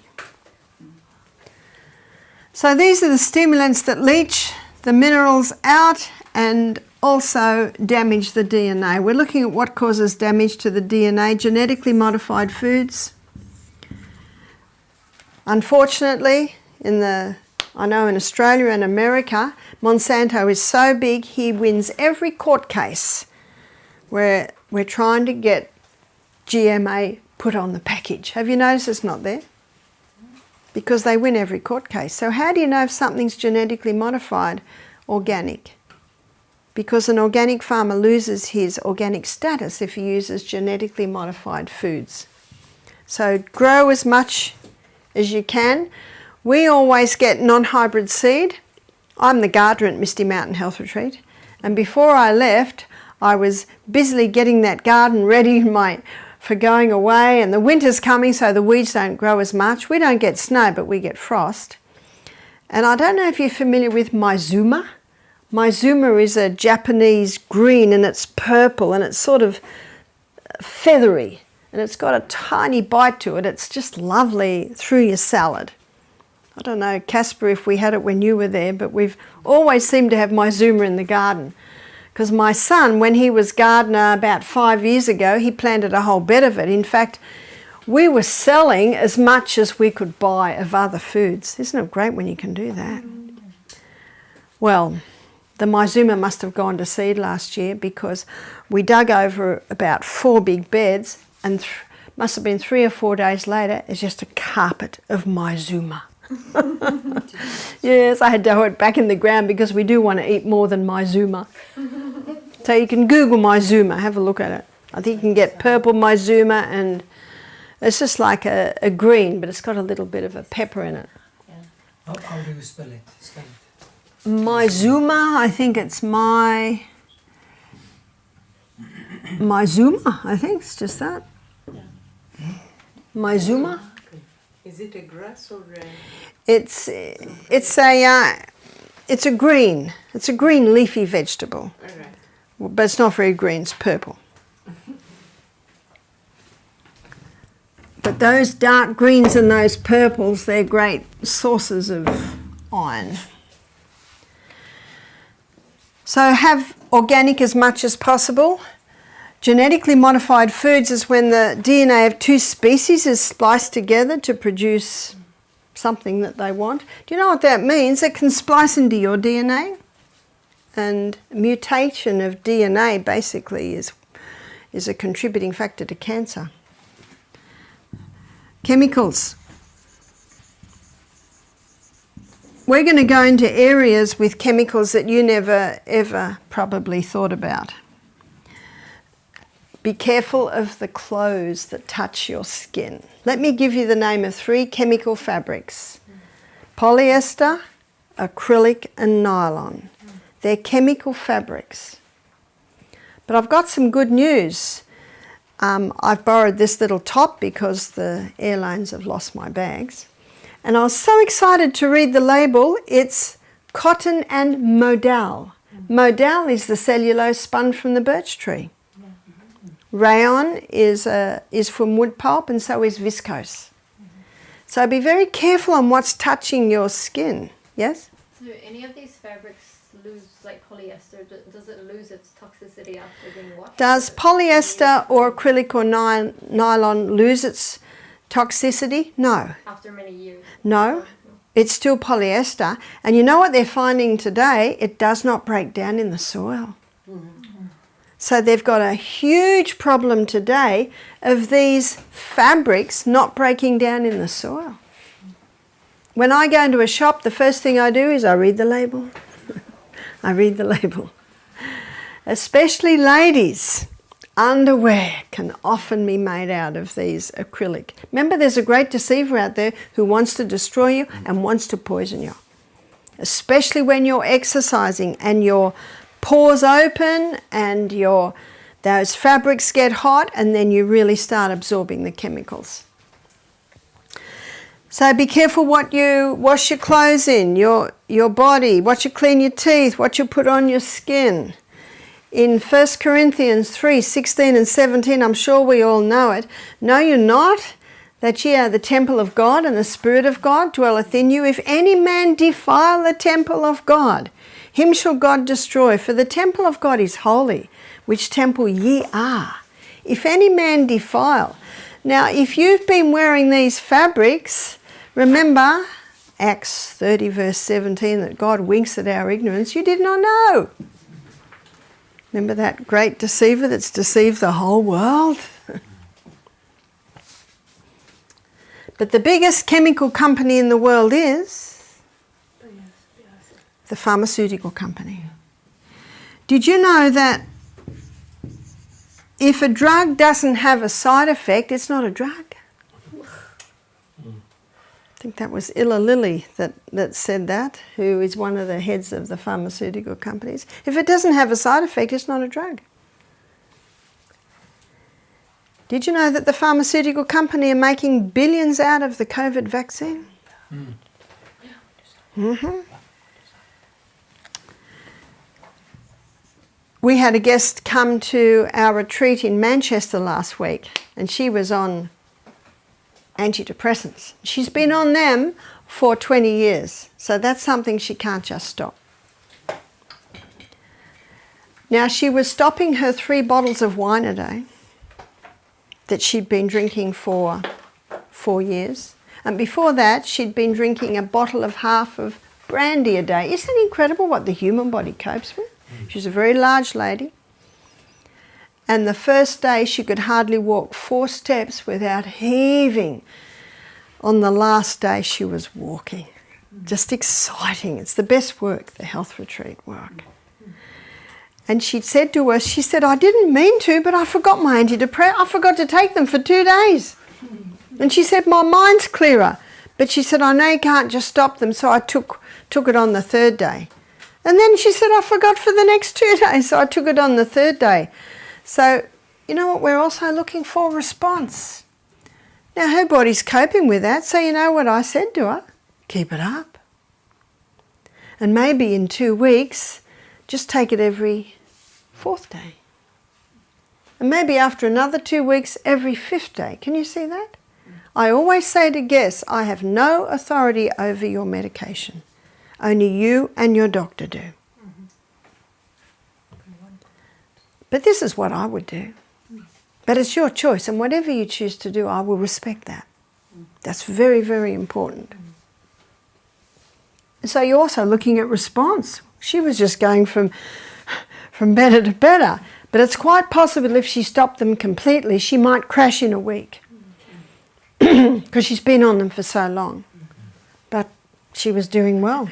So these are the stimulants that leach the minerals out and also damage the DNA. We're looking at what causes damage to the DNA. Genetically modified foods. Unfortunately, I know in Australia and America, Monsanto is so big, he wins every court case where we're trying to get GMA put on the package. Have you noticed it's not there? Because they win every court case. So how do you know if something's genetically modified? Organic. Because an organic farmer loses his organic status if he uses genetically modified foods. So grow as much as you can. We always get non-hybrid seed. I'm the gardener at Misty Mountain Health Retreat, and before I left I was busily getting that garden ready for going away, and the winter's coming so the weeds don't grow as much. We don't get snow but we get frost. And I don't know if you're familiar with Mizuma. Mizuma is a Japanese green and it's purple and it's sort of feathery and it's got a tiny bite to it. It's just lovely through your salad. I don't know, Casper, if we had it when you were there, but we've always seemed to have Mizuma in the garden. Because my son, when he was gardener about 5 years ago, he planted a whole bed of it. In fact, we were selling as much as we could buy of other foods. Isn't it great when you can do that? Well, the Mizuma must have gone to seed last year because we dug over about 4 big beds and must have been 3 or 4 days later, it's just a carpet of Mizuma. Yes, I had to hoe it back in the ground because we do want to eat more than Mizuma. So you can Google Mizuma, have a look at it. I think you can get purple Mizuma and it's just like a green, but it's got a little bit of a pepper in it. Yeah. How do you spell it? Mizuma, I think it's Mizuma, I think it's just that. Yeah. Mizuma. Is it a grass or a... It's a green. It's a green leafy vegetable. All right. But it's not very green, it's purple. But those dark greens and those purples, they're great sources of iron. So have organic as much as possible. Genetically modified foods is when the DNA of 2 species is spliced together to produce something that they want. Do you know what that means? It can splice into your DNA. And mutation of DNA basically is a contributing factor to cancer. Chemicals. We're going to go into areas with chemicals that you never ever probably thought about. Be careful of the clothes that touch your skin. Let me give you the name of 3 chemical fabrics. Polyester, acrylic and nylon. They're chemical fabrics. But I've got some good news. I've borrowed this little top because the airlines have lost my bags. And I was so excited to read the label. It's cotton and modal. Modal is the cellulose spun from the birch tree. Rayon is from wood pulp and so is viscose. So be very careful on what's touching your skin. Yes? So any of these fabrics lose, like polyester, does it lose its toxicity after being washed? Does polyester or acrylic or nylon lose its toxicity? No. After many years? No. It's still polyester. And you know what they're finding today? It does not break down in the soil. So they've got a huge problem today of these fabrics not breaking down in the soil. When I go into a shop, the first thing I do is I read the label. I read the label. Especially ladies, underwear can often be made out of these acrylic. Remember, there's a great deceiver out there who wants to destroy you and wants to poison you. Especially when you're exercising and your pores open and those fabrics get hot, and then you really start absorbing the chemicals. So be careful what you wash your clothes in, your body, what you clean your teeth, what you put on your skin. In 1 Corinthians 3:16 and 17, I'm sure we all know it. Know you not that ye are the temple of God, and the Spirit of God dwelleth in you? If any man defile the temple of God, him shall God destroy. For the temple of God is holy, which temple ye are. If any man defile. Now, if you've been wearing these fabrics, remember Acts 30 verse 17, that God winks at our ignorance. You did not know. Remember that great deceiver that's deceived the whole world? But the biggest chemical company in the world is the pharmaceutical company. Did you know that if a drug doesn't have a side effect, it's not a drug? I think that was Illa Lilly that said that, who is one of the heads of the pharmaceutical companies. If it doesn't have a side effect, it's not a drug. Did you know that the pharmaceutical company are making billions out of the COVID vaccine? Mm-hmm. We had a guest come to our retreat in Manchester last week, and she was on antidepressants. She's been on them for 20 years, so that's something she can't just stop. Now, she was stopping her 3 bottles of wine a day that she'd been drinking for 4 years, and before that she'd been drinking a bottle of half of brandy a day. Isn't it incredible what the human body copes with? She's a very large lady, and the first day she could hardly walk 4 steps without heaving. On the last day she was walking. Just exciting. It's the best work, the health retreat work. And she said to us, she said, I didn't mean to, but I forgot my antidepressants. I forgot to take them for 2 days. And she said, my mind's clearer. But she said, I know you can't just stop them, so I took it on the 3rd day. And then she said, I forgot for the next 2 days, so I took it on the 3rd day. So, you know what, we're also looking for? Response. Now, her body's coping with that, so you know what I said to her? Keep it up. And maybe in 2 weeks, just take it every 4th day. And maybe after another 2 weeks, every 5th day. Can you see that? I always say to guests, I have no authority over your medication. Only you and your doctor do. But this is what I would do. But it's your choice, and whatever you choose to do, I will respect that. That's very, very important. So you're also looking at response. She was just going from better to better. But it's quite possible if she stopped them completely, she might crash in a week. Because she's been on them for so long. But she was doing well.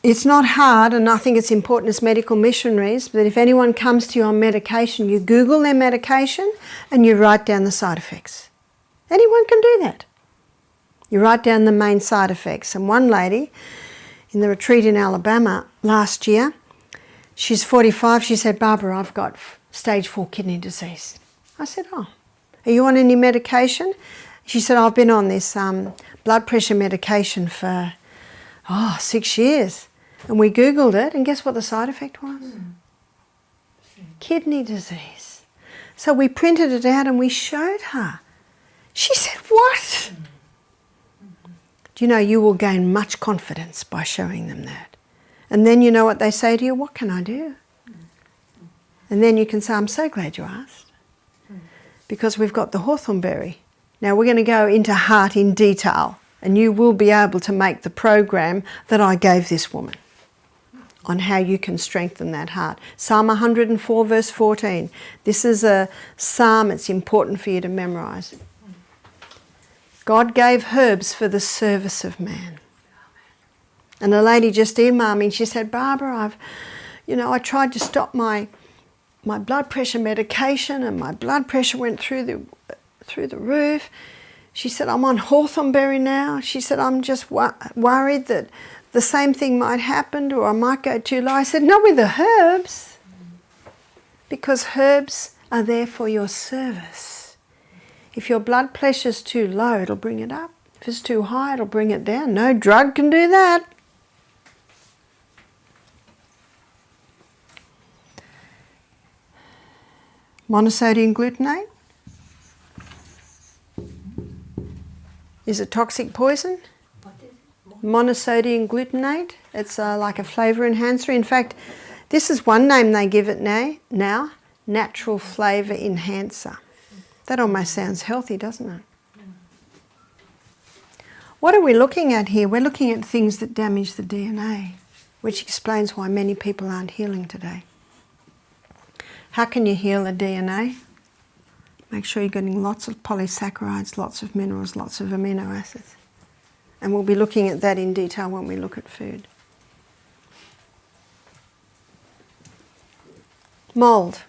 It's not hard, and I think it's important as medical missionaries, that if anyone comes to you on medication, you Google their medication and you write down the side effects. Anyone can do that. You write down the main side effects. And one lady in the retreat in Alabama last year, she's 45, she said, Barbara, I've got stage 4 kidney disease. I said, oh, are you on any medication? She said, I've been on this blood pressure medication for 6 years. And we Googled it, and guess what the side effect was? Kidney disease. So we printed it out and we showed her. She said, what? Do you know, you will gain much confidence by showing them that. And then you know what they say to you, what can I do? And then you can say, I'm so glad you asked. Because we've got the hawthorn berry. Now we're going to go into heart in detail, and you will be able to make the program that I gave this woman on how you can strengthen that heart. Psalm 104 verse 14. This is a psalm, it's important for you to memorise. God gave herbs for the service of man. And a lady just emailed me and she said, Barbara, I tried to stop my blood pressure medication and my blood pressure went through the roof. She said, I'm on hawthornberry now. She said, I'm just worried that the same thing might happen or I might go too low. I said, not with the herbs, because herbs are there for your service. If your blood pressure's too low, it'll bring it up. If it's too high, it'll bring it down. No drug can do that. Monosodium glutamate is a toxic poison. What is it? Monosodium glutamate. It's like a flavour enhancer. In fact, this is one name they give it now, natural flavour enhancer. That almost sounds healthy, doesn't it? What are we looking at here? We're looking at things that damage the DNA, which explains why many people aren't healing today. How can you heal the DNA? Make sure you're getting lots of polysaccharides, lots of minerals, lots of amino acids. And we'll be looking at that in detail when we look at food. Mold.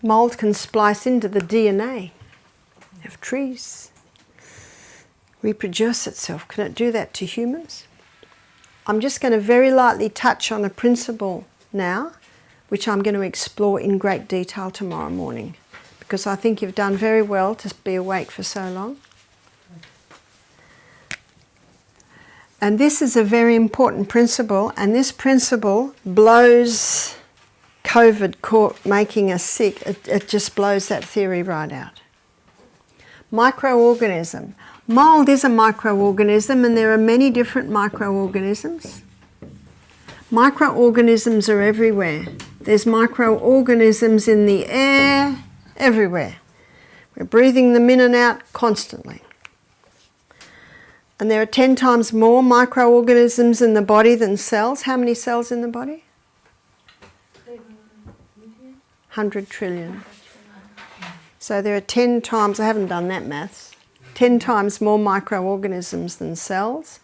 Mold can splice into the DNA of trees, reproduce itself. Can it do that to humans? I'm just going to very lightly touch on a principle now, which I'm going to explore in great detail tomorrow morning, because I think you've done very well to be awake for so long. And this is a very important principle, and this principle blows COVID making us sick. It just blows that theory right out. Microorganism. Mold is a microorganism, and there are many different microorganisms. Microorganisms are everywhere. There's microorganisms in the air, everywhere. We're breathing them in and out constantly. And there are 10 times more microorganisms in the body than cells. How many cells in the body? 100 trillion. So there are 10 times, I haven't done that maths, 10 times more microorganisms than cells,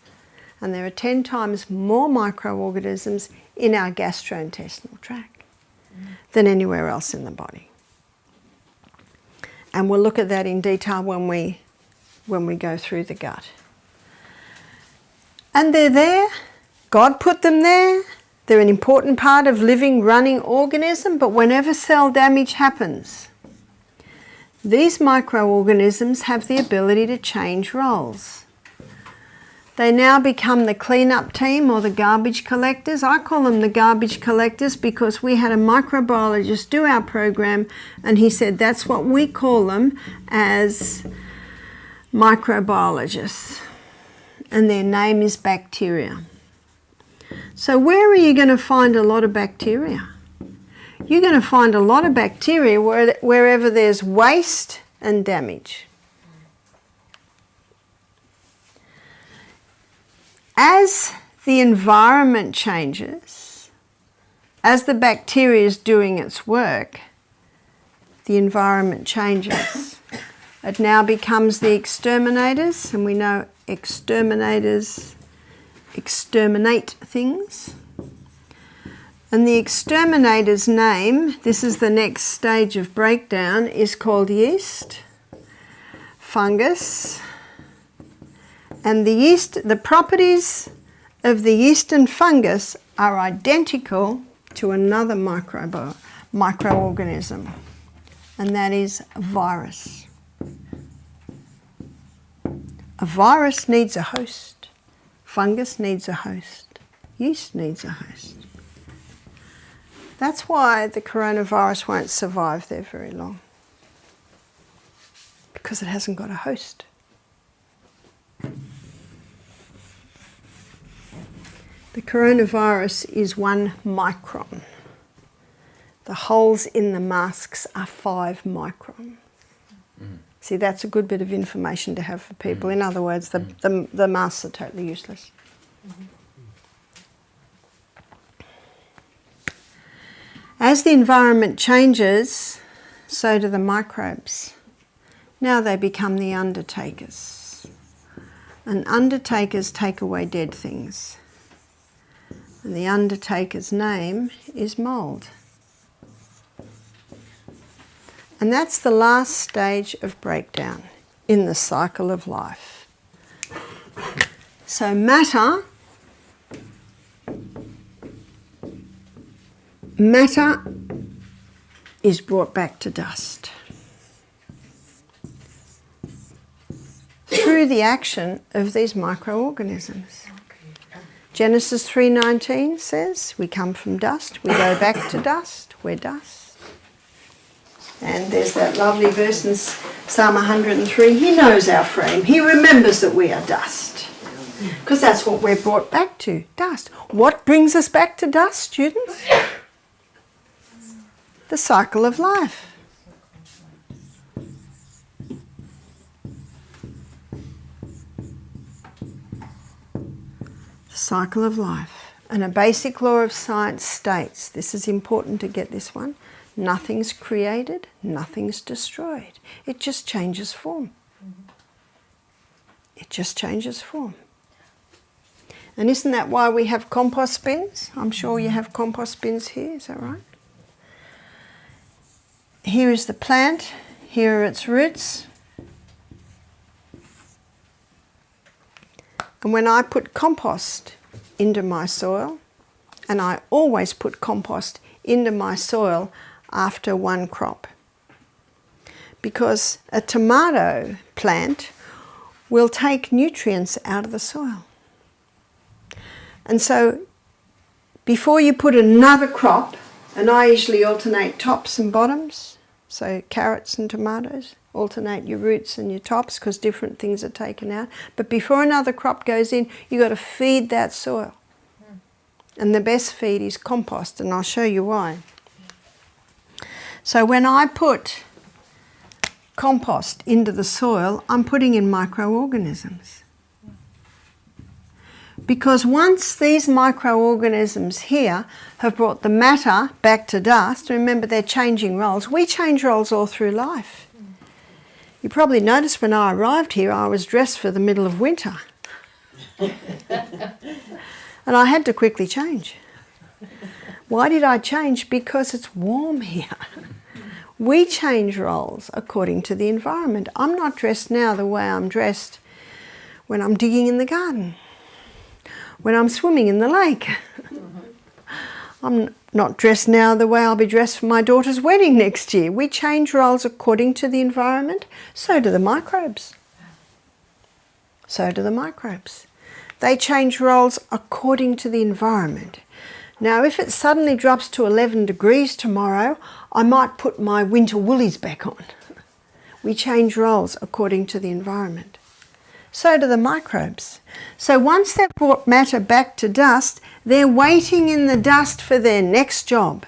and there are 10 times more microorganisms in our gastrointestinal tract than anywhere else in the body. And we'll look at that in detail when we go through the gut. And they're there. God put them there. They're an important part of living, running organism, but whenever cell damage happens, these microorganisms have the ability to change roles. They now become the cleanup team or the garbage collectors. I call them the garbage collectors because we had a microbiologist do our program and he said that's what we call them as microbiologists. And their name is bacteria. So where are you going to find a lot of bacteria? You're going to find a lot of bacteria wherever there's waste and damage. As the environment changes, as the bacteria is doing its work, the environment changes. It now becomes the exterminators, and we know exterminators exterminate things. And the exterminator's name, this is the next stage of breakdown, is called yeast, fungus. And the yeast, the properties of the yeast and fungus are identical to another microorganism, and that is a virus. A virus needs a host. Fungus needs a host. Yeast needs a host. That's why the coronavirus won't survive there very long, because it hasn't got a host. The coronavirus is 1 micron. The holes in the masks are 5 microns. See, that's a good bit of information to have for people. In other words, the masks are totally useless. As the environment changes, so do the microbes. Now they become the undertakers. And undertakers take away dead things. And the undertaker's name is mould. And that's the last stage of breakdown in the cycle of life. So matter is brought back to dust through the action of these microorganisms. Genesis 3:19 says we come from dust, we go back to dust, we're dust. And there's that lovely verse in Psalm 103, he knows our frame, he remembers that we are dust. Because that's what we're brought back to, dust. What brings us back to dust, students? The cycle of life. The cycle of life. And a basic law of science states, this is important to get this one, nothing's created, nothing's destroyed. It just changes form. It just changes form. And isn't that why we have compost bins? I'm sure you have compost bins here, is that right? Here is the plant, here are its roots. And when I put compost into my soil, and I always put compost into my soil after one crop, because a tomato plant will take nutrients out of the soil. And so before you put another crop, and I usually alternate tops and bottoms, so carrots and tomatoes, alternate your roots and your tops because different things are taken out. But before another crop goes in, you've got to feed that soil. And the best feed is compost, and I'll show you why. So when I put compost into the soil, I'm putting in microorganisms. Because once these microorganisms here have brought the matter back to dust, remember they're changing roles. We change roles all through life. You probably noticed when I arrived here, I was dressed for the middle of winter. And I had to quickly change. Why did I change? Because it's warm here. We change roles according to the environment. I'm not dressed now the way I'm dressed when I'm digging in the garden, when I'm swimming in the lake. I'm not dressed now the way I'll be dressed for my daughter's wedding next year. We change roles according to the environment. So do the microbes. So do the microbes. They change roles according to the environment. Now, if it suddenly drops to 11 degrees tomorrow, I might put my winter woolies back on. We change roles according to the environment. So do the microbes. So once they've brought matter back to dust, they're waiting in the dust for their next job.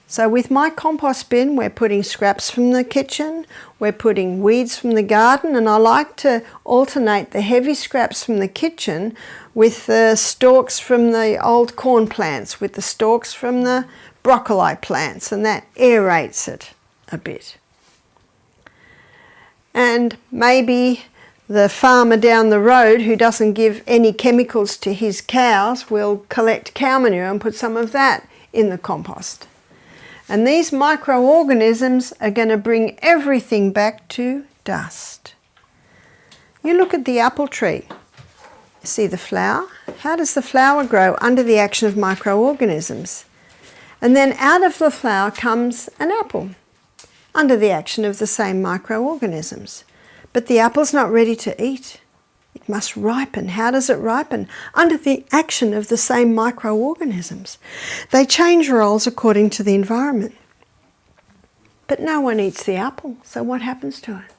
So with my compost bin, we're putting scraps from the kitchen, we're putting weeds from the garden, and I like to alternate the heavy scraps from the kitchen with the stalks from the old corn plants, with the stalks from the broccoli plants, and that aerates it a bit. And maybe the farmer down the road who doesn't give any chemicals to his cows will collect cow manure and put some of that in the compost. And these microorganisms are going to bring everything back to dust. You look at the apple tree. See the flower? How does the flower grow? Under the action of microorganisms. And then out of the flower comes an apple, under the action of the same microorganisms. But the apple's not ready to eat. It must ripen. How does it ripen? Under the action of the same microorganisms. They change roles according to the environment. But no one eats the apple, so what happens to it?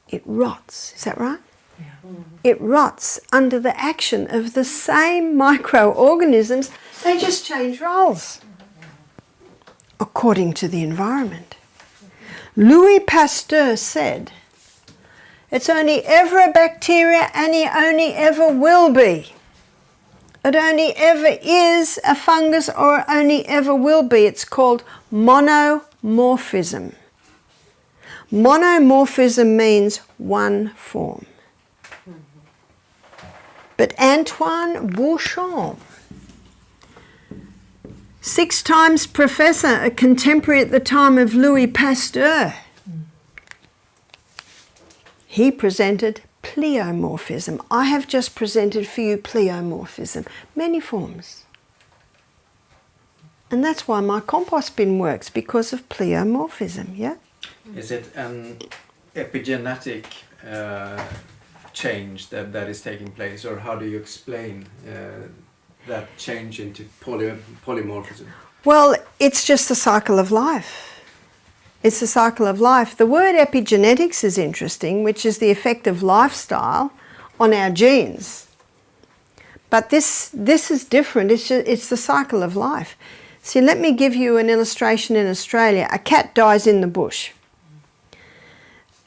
It rots. Is that right? Yeah. It rots under the action of the same microorganisms. They just change roles according to the environment. Louis Pasteur said, it's only ever a bacteria and it only ever will be. It only ever is a fungus or it only ever will be. It's called monomorphism. Monomorphism means one form. But Antoine Beauchamp, 6 times professor, a contemporary at the time of Louis Pasteur, he presented pleomorphism. I have just presented for you pleomorphism, many forms. And that's why my compost bin works, because of pleomorphism, yeah? Is it an epigenetic change that is taking place, or how do you explain that change into polymorphism? Well, it's just the cycle of life. It's the cycle of life. The word epigenetics is interesting, which is the effect of lifestyle on our genes. But this is different. It's the cycle of life. See, let me give you an illustration in Australia. A cat dies in the bush.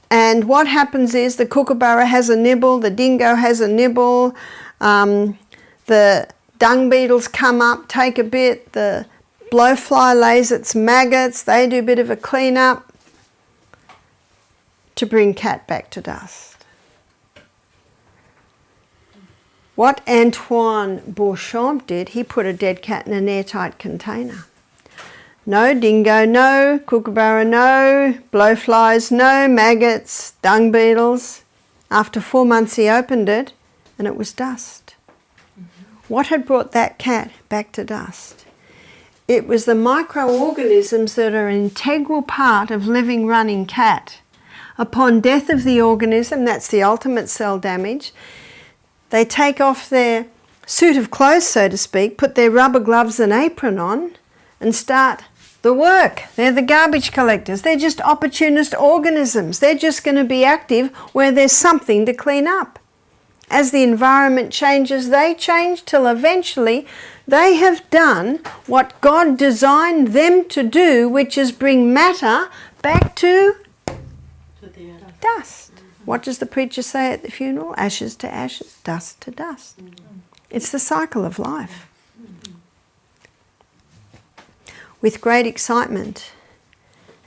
And what happens is the kookaburra has a nibble, the dingo has a nibble, the dung beetles come up, take a bit, the blowfly lays its maggots, they do a bit of a clean up to bring cat back to dust. What Antoine Beauchamp did, he put a dead cat in an airtight container. No dingo, no kookaburra, no blowflies, no maggots, dung beetles. After 4 months he opened it and it was dust. What had brought that cat back to dust? It was the microorganisms that are an integral part of living, running cat. Upon death of the organism, that's the ultimate cell damage, they take off their suit of clothes, so to speak, put their rubber gloves and apron on and start the work. They're the garbage collectors. They're just opportunist organisms. They're just going to be active where there's something to clean up. As the environment changes, they change till eventually they have done what God designed them to do, which is bring matter back to dust. What does the preacher say at the funeral? Ashes to ashes, dust to dust. It's the cycle of life. With great excitement,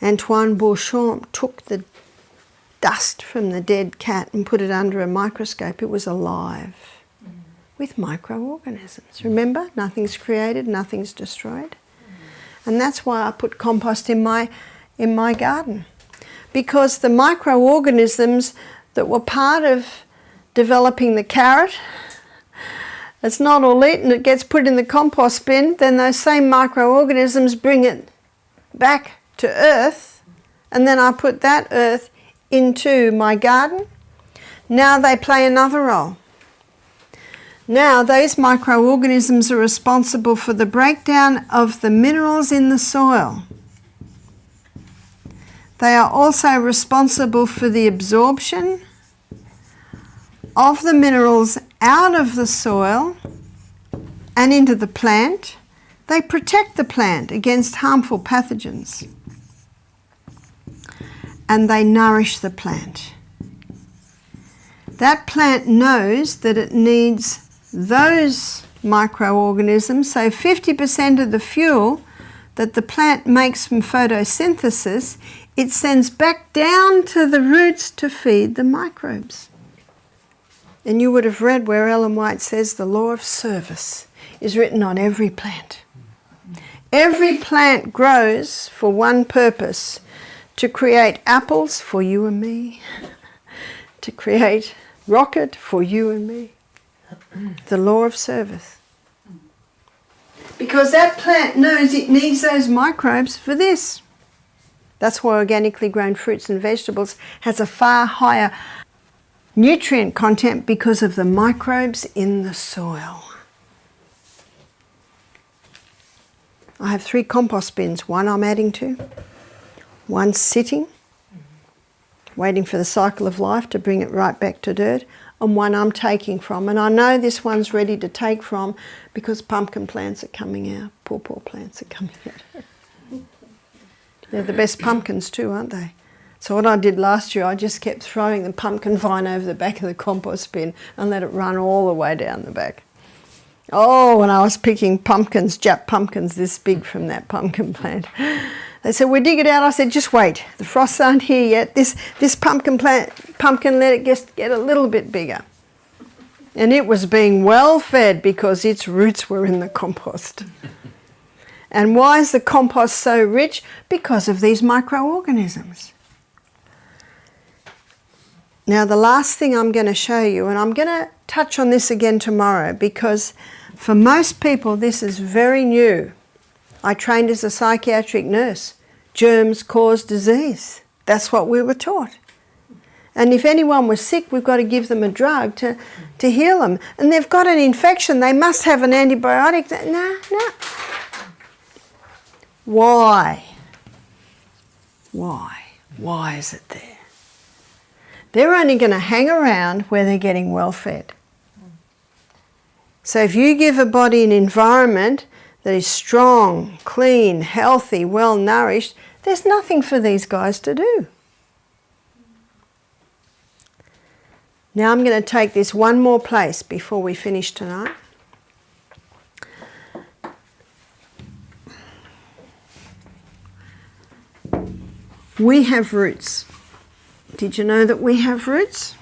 Antoine Beauchamp took the dust from the dead cat and put it under a microscope. It was alive with microorganisms. Remember, nothing's created, nothing's destroyed. And that's why I put compost in my garden. Because the microorganisms that were part of developing the carrot, it's not all eaten, it gets put in the compost bin, then those same microorganisms bring it back to earth, and then I put that earth into my garden. Now they play another role. Now those microorganisms are responsible for the breakdown of the minerals in the soil. They are also responsible for the absorption of the minerals out of the soil and into the plant. They protect the plant against harmful pathogens. And they nourish the plant. That plant knows that it needs those microorganisms, so 50% of the fuel that the plant makes from photosynthesis, it sends back down to the roots to feed the microbes. And you would have read where Ellen White says the law of service is written on every plant. Every plant grows for one purpose, to create apples for you and me, to create rocket for you and me. The law of service. Because that plant knows it needs those microbes for this. That's why organically grown fruits and vegetables has a far higher nutrient content, because of the microbes in the soil. I have 3 compost bins. One I'm adding to, one sitting, waiting for the cycle of life to bring it right back to dirt, and one I'm taking from. And I know this one's ready to take from because pumpkin plants are coming out. Poor plants are coming out. They're the best pumpkins too, aren't they? So what I did last year, I just kept throwing the pumpkin vine over the back of the compost bin and let it run all the way down the back. Oh, when I was picking pumpkins, Jap pumpkins this big from that pumpkin plant. They said, we dig it out. I said, just wait. The frosts aren't here yet. This pumpkin, let it just get a little bit bigger. And it was being well fed because its roots were in the compost. And why is the compost so rich? Because of these microorganisms. Now the last thing I'm going to show you, and I'm going to touch on this again tomorrow, because for most people this is very new. I trained as a psychiatric nurse. Germs cause disease. That's what we were taught. And if anyone was sick, we've got to give them a drug to heal them. And they've got an infection, they must have an antibiotic. No. Why? Why is it there? They're only going to hang around where they're getting well fed. So if you give a body an environment that is strong, clean, healthy, well nourished, there's nothing for these guys to do. Now I'm going to take this one more place before we finish tonight. We have roots. Did you know that we have roots?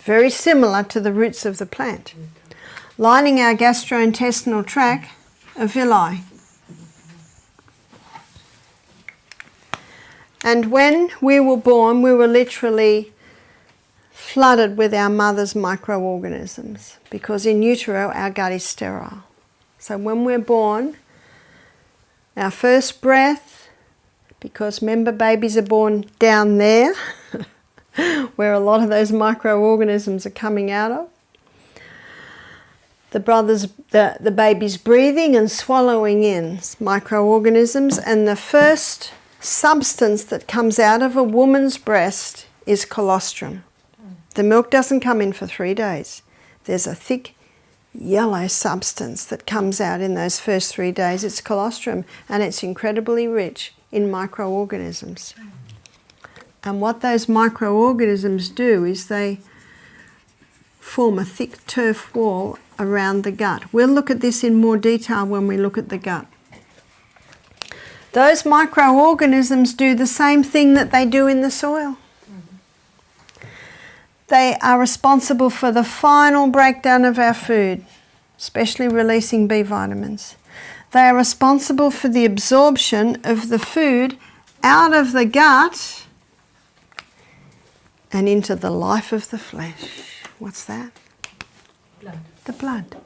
Very similar to the roots of the plant. Lining our gastrointestinal tract are villi. And when we were born, we were literally flooded with our mother's microorganisms, because in utero our gut is sterile. So when we're born, our first breath, because remember babies are born down there where a lot of those microorganisms are coming out of, the baby's breathing and swallowing in microorganisms, and the first substance that comes out of a woman's breast is colostrum. The milk doesn't come in for 3 days. There's a thick yellow substance that comes out in those first 3 days. It's colostrum, and it's incredibly rich in microorganisms. And what those microorganisms do is they form a thick turf wall around the gut. We'll look at this in more detail when we look at the gut. Those microorganisms do the same thing that they do in the soil. They are responsible for the final breakdown of our food, especially releasing B vitamins. They are responsible for the absorption of the food out of the gut and into the life of the flesh. What's that? Blood. The blood.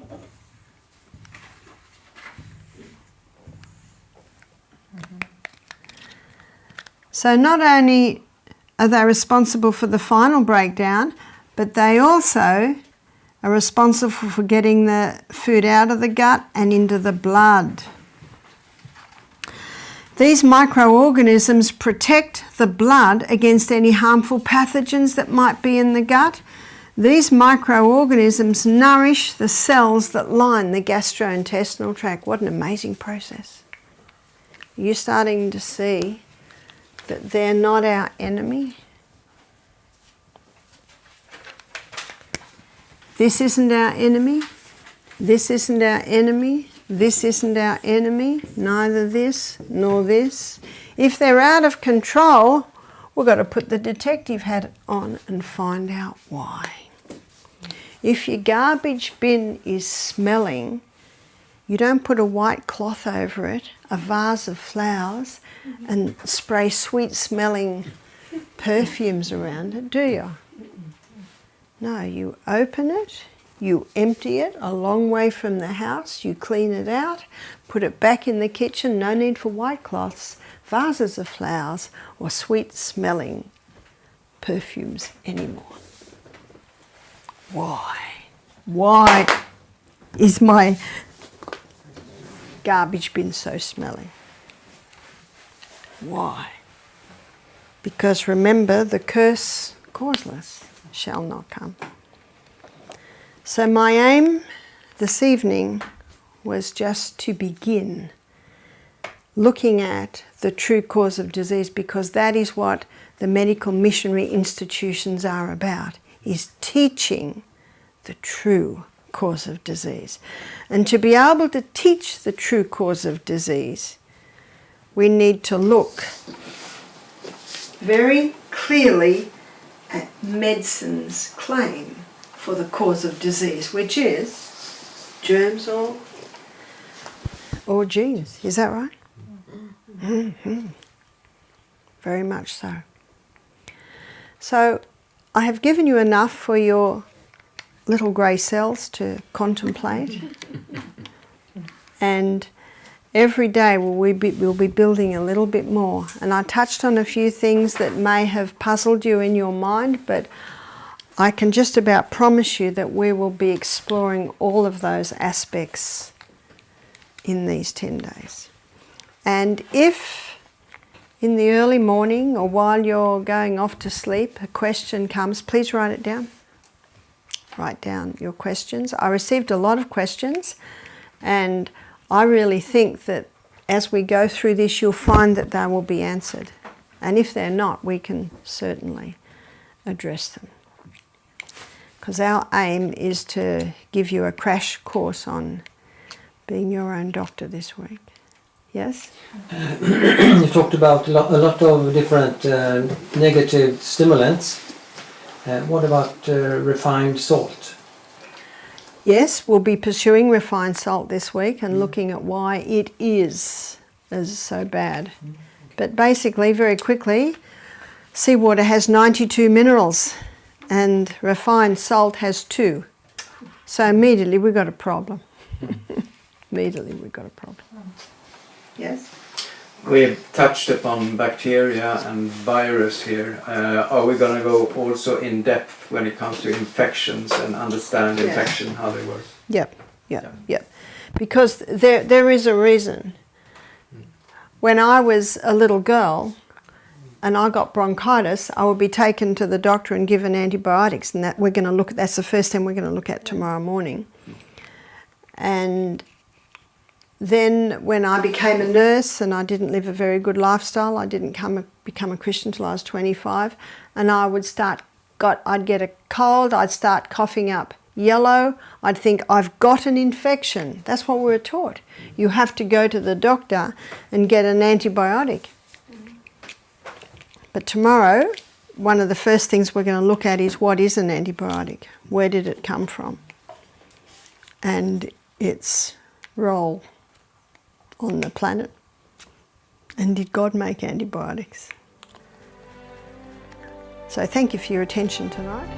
So not only are they responsible for the final breakdown, but they also are responsible for getting the food out of the gut and into the blood. These microorganisms protect the blood against any harmful pathogens that might be in the gut. These microorganisms nourish the cells that line the gastrointestinal tract. What an amazing process. You're starting to see that they're not our enemy. This isn't our enemy. This isn't our enemy. This isn't our enemy. Neither this nor this. If they're out of control, we've got to put the detective hat on and find out why. If your garbage bin is smelling, you don't put a white cloth over it, a vase of flowers, and spray sweet-smelling perfumes around it, do you? No, you open it, you empty it a long way from the house, you clean it out, put it back in the kitchen, no need for white cloths, vases of flowers, or sweet-smelling perfumes anymore. Why? Why is my garbage bin so smelly? Why? Because remember, the curse causeless shall not come. So my aim this evening was just to begin looking at the true cause of disease, because that is what the medical missionary institutions are about, is teaching the true cause of disease. And to be able to teach the true cause of disease, we need to look very clearly at medicine's claim for the cause of disease, which is germs or genes. Is that right? Mm-hmm. Very much so. So I have given you enough for your little grey cells to contemplate. And every day we'll be building a little bit more. And I touched on a few things that may have puzzled you in your mind, but I can just about promise you that we will be exploring all of those aspects in these 10 days. And if in the early morning or while you're going off to sleep a question comes, please write it down. Write down your questions. I received a lot of questions, and I really think that as we go through this, you'll find that they will be answered. And if they're not, we can certainly address them. Because our aim is to give you a crash course on being your own doctor this week. Yes? You talked about a lot of different negative stimulants. What about refined salt? Yes, we'll be pursuing refined salt this week and looking at why it is so bad. But basically, very quickly, seawater has 92 minerals and refined salt has 2. So immediately we've got a problem. Immediately we've got a problem. Yes? We've touched upon bacteria and virus here. Are we going to go also in depth when it comes to infections and understand infection, how they work? Yep. Because there is a reason. When I was a little girl and I got bronchitis, I would be taken to the doctor and given antibiotics, and that's the first thing we're going to look at tomorrow morning. And then when I became a nurse and I didn't live a very good lifestyle, I didn't become a Christian until I was 25, and I'd get a cold, I'd start coughing up yellow, I'd think I've got an infection. That's what we were taught. You have to go to the doctor and get an antibiotic. But tomorrow, one of the first things we're going to look at is what is an antibiotic? Where did it come from? And its role on the planet. And did God make antibiotics? So thank you for your attention tonight.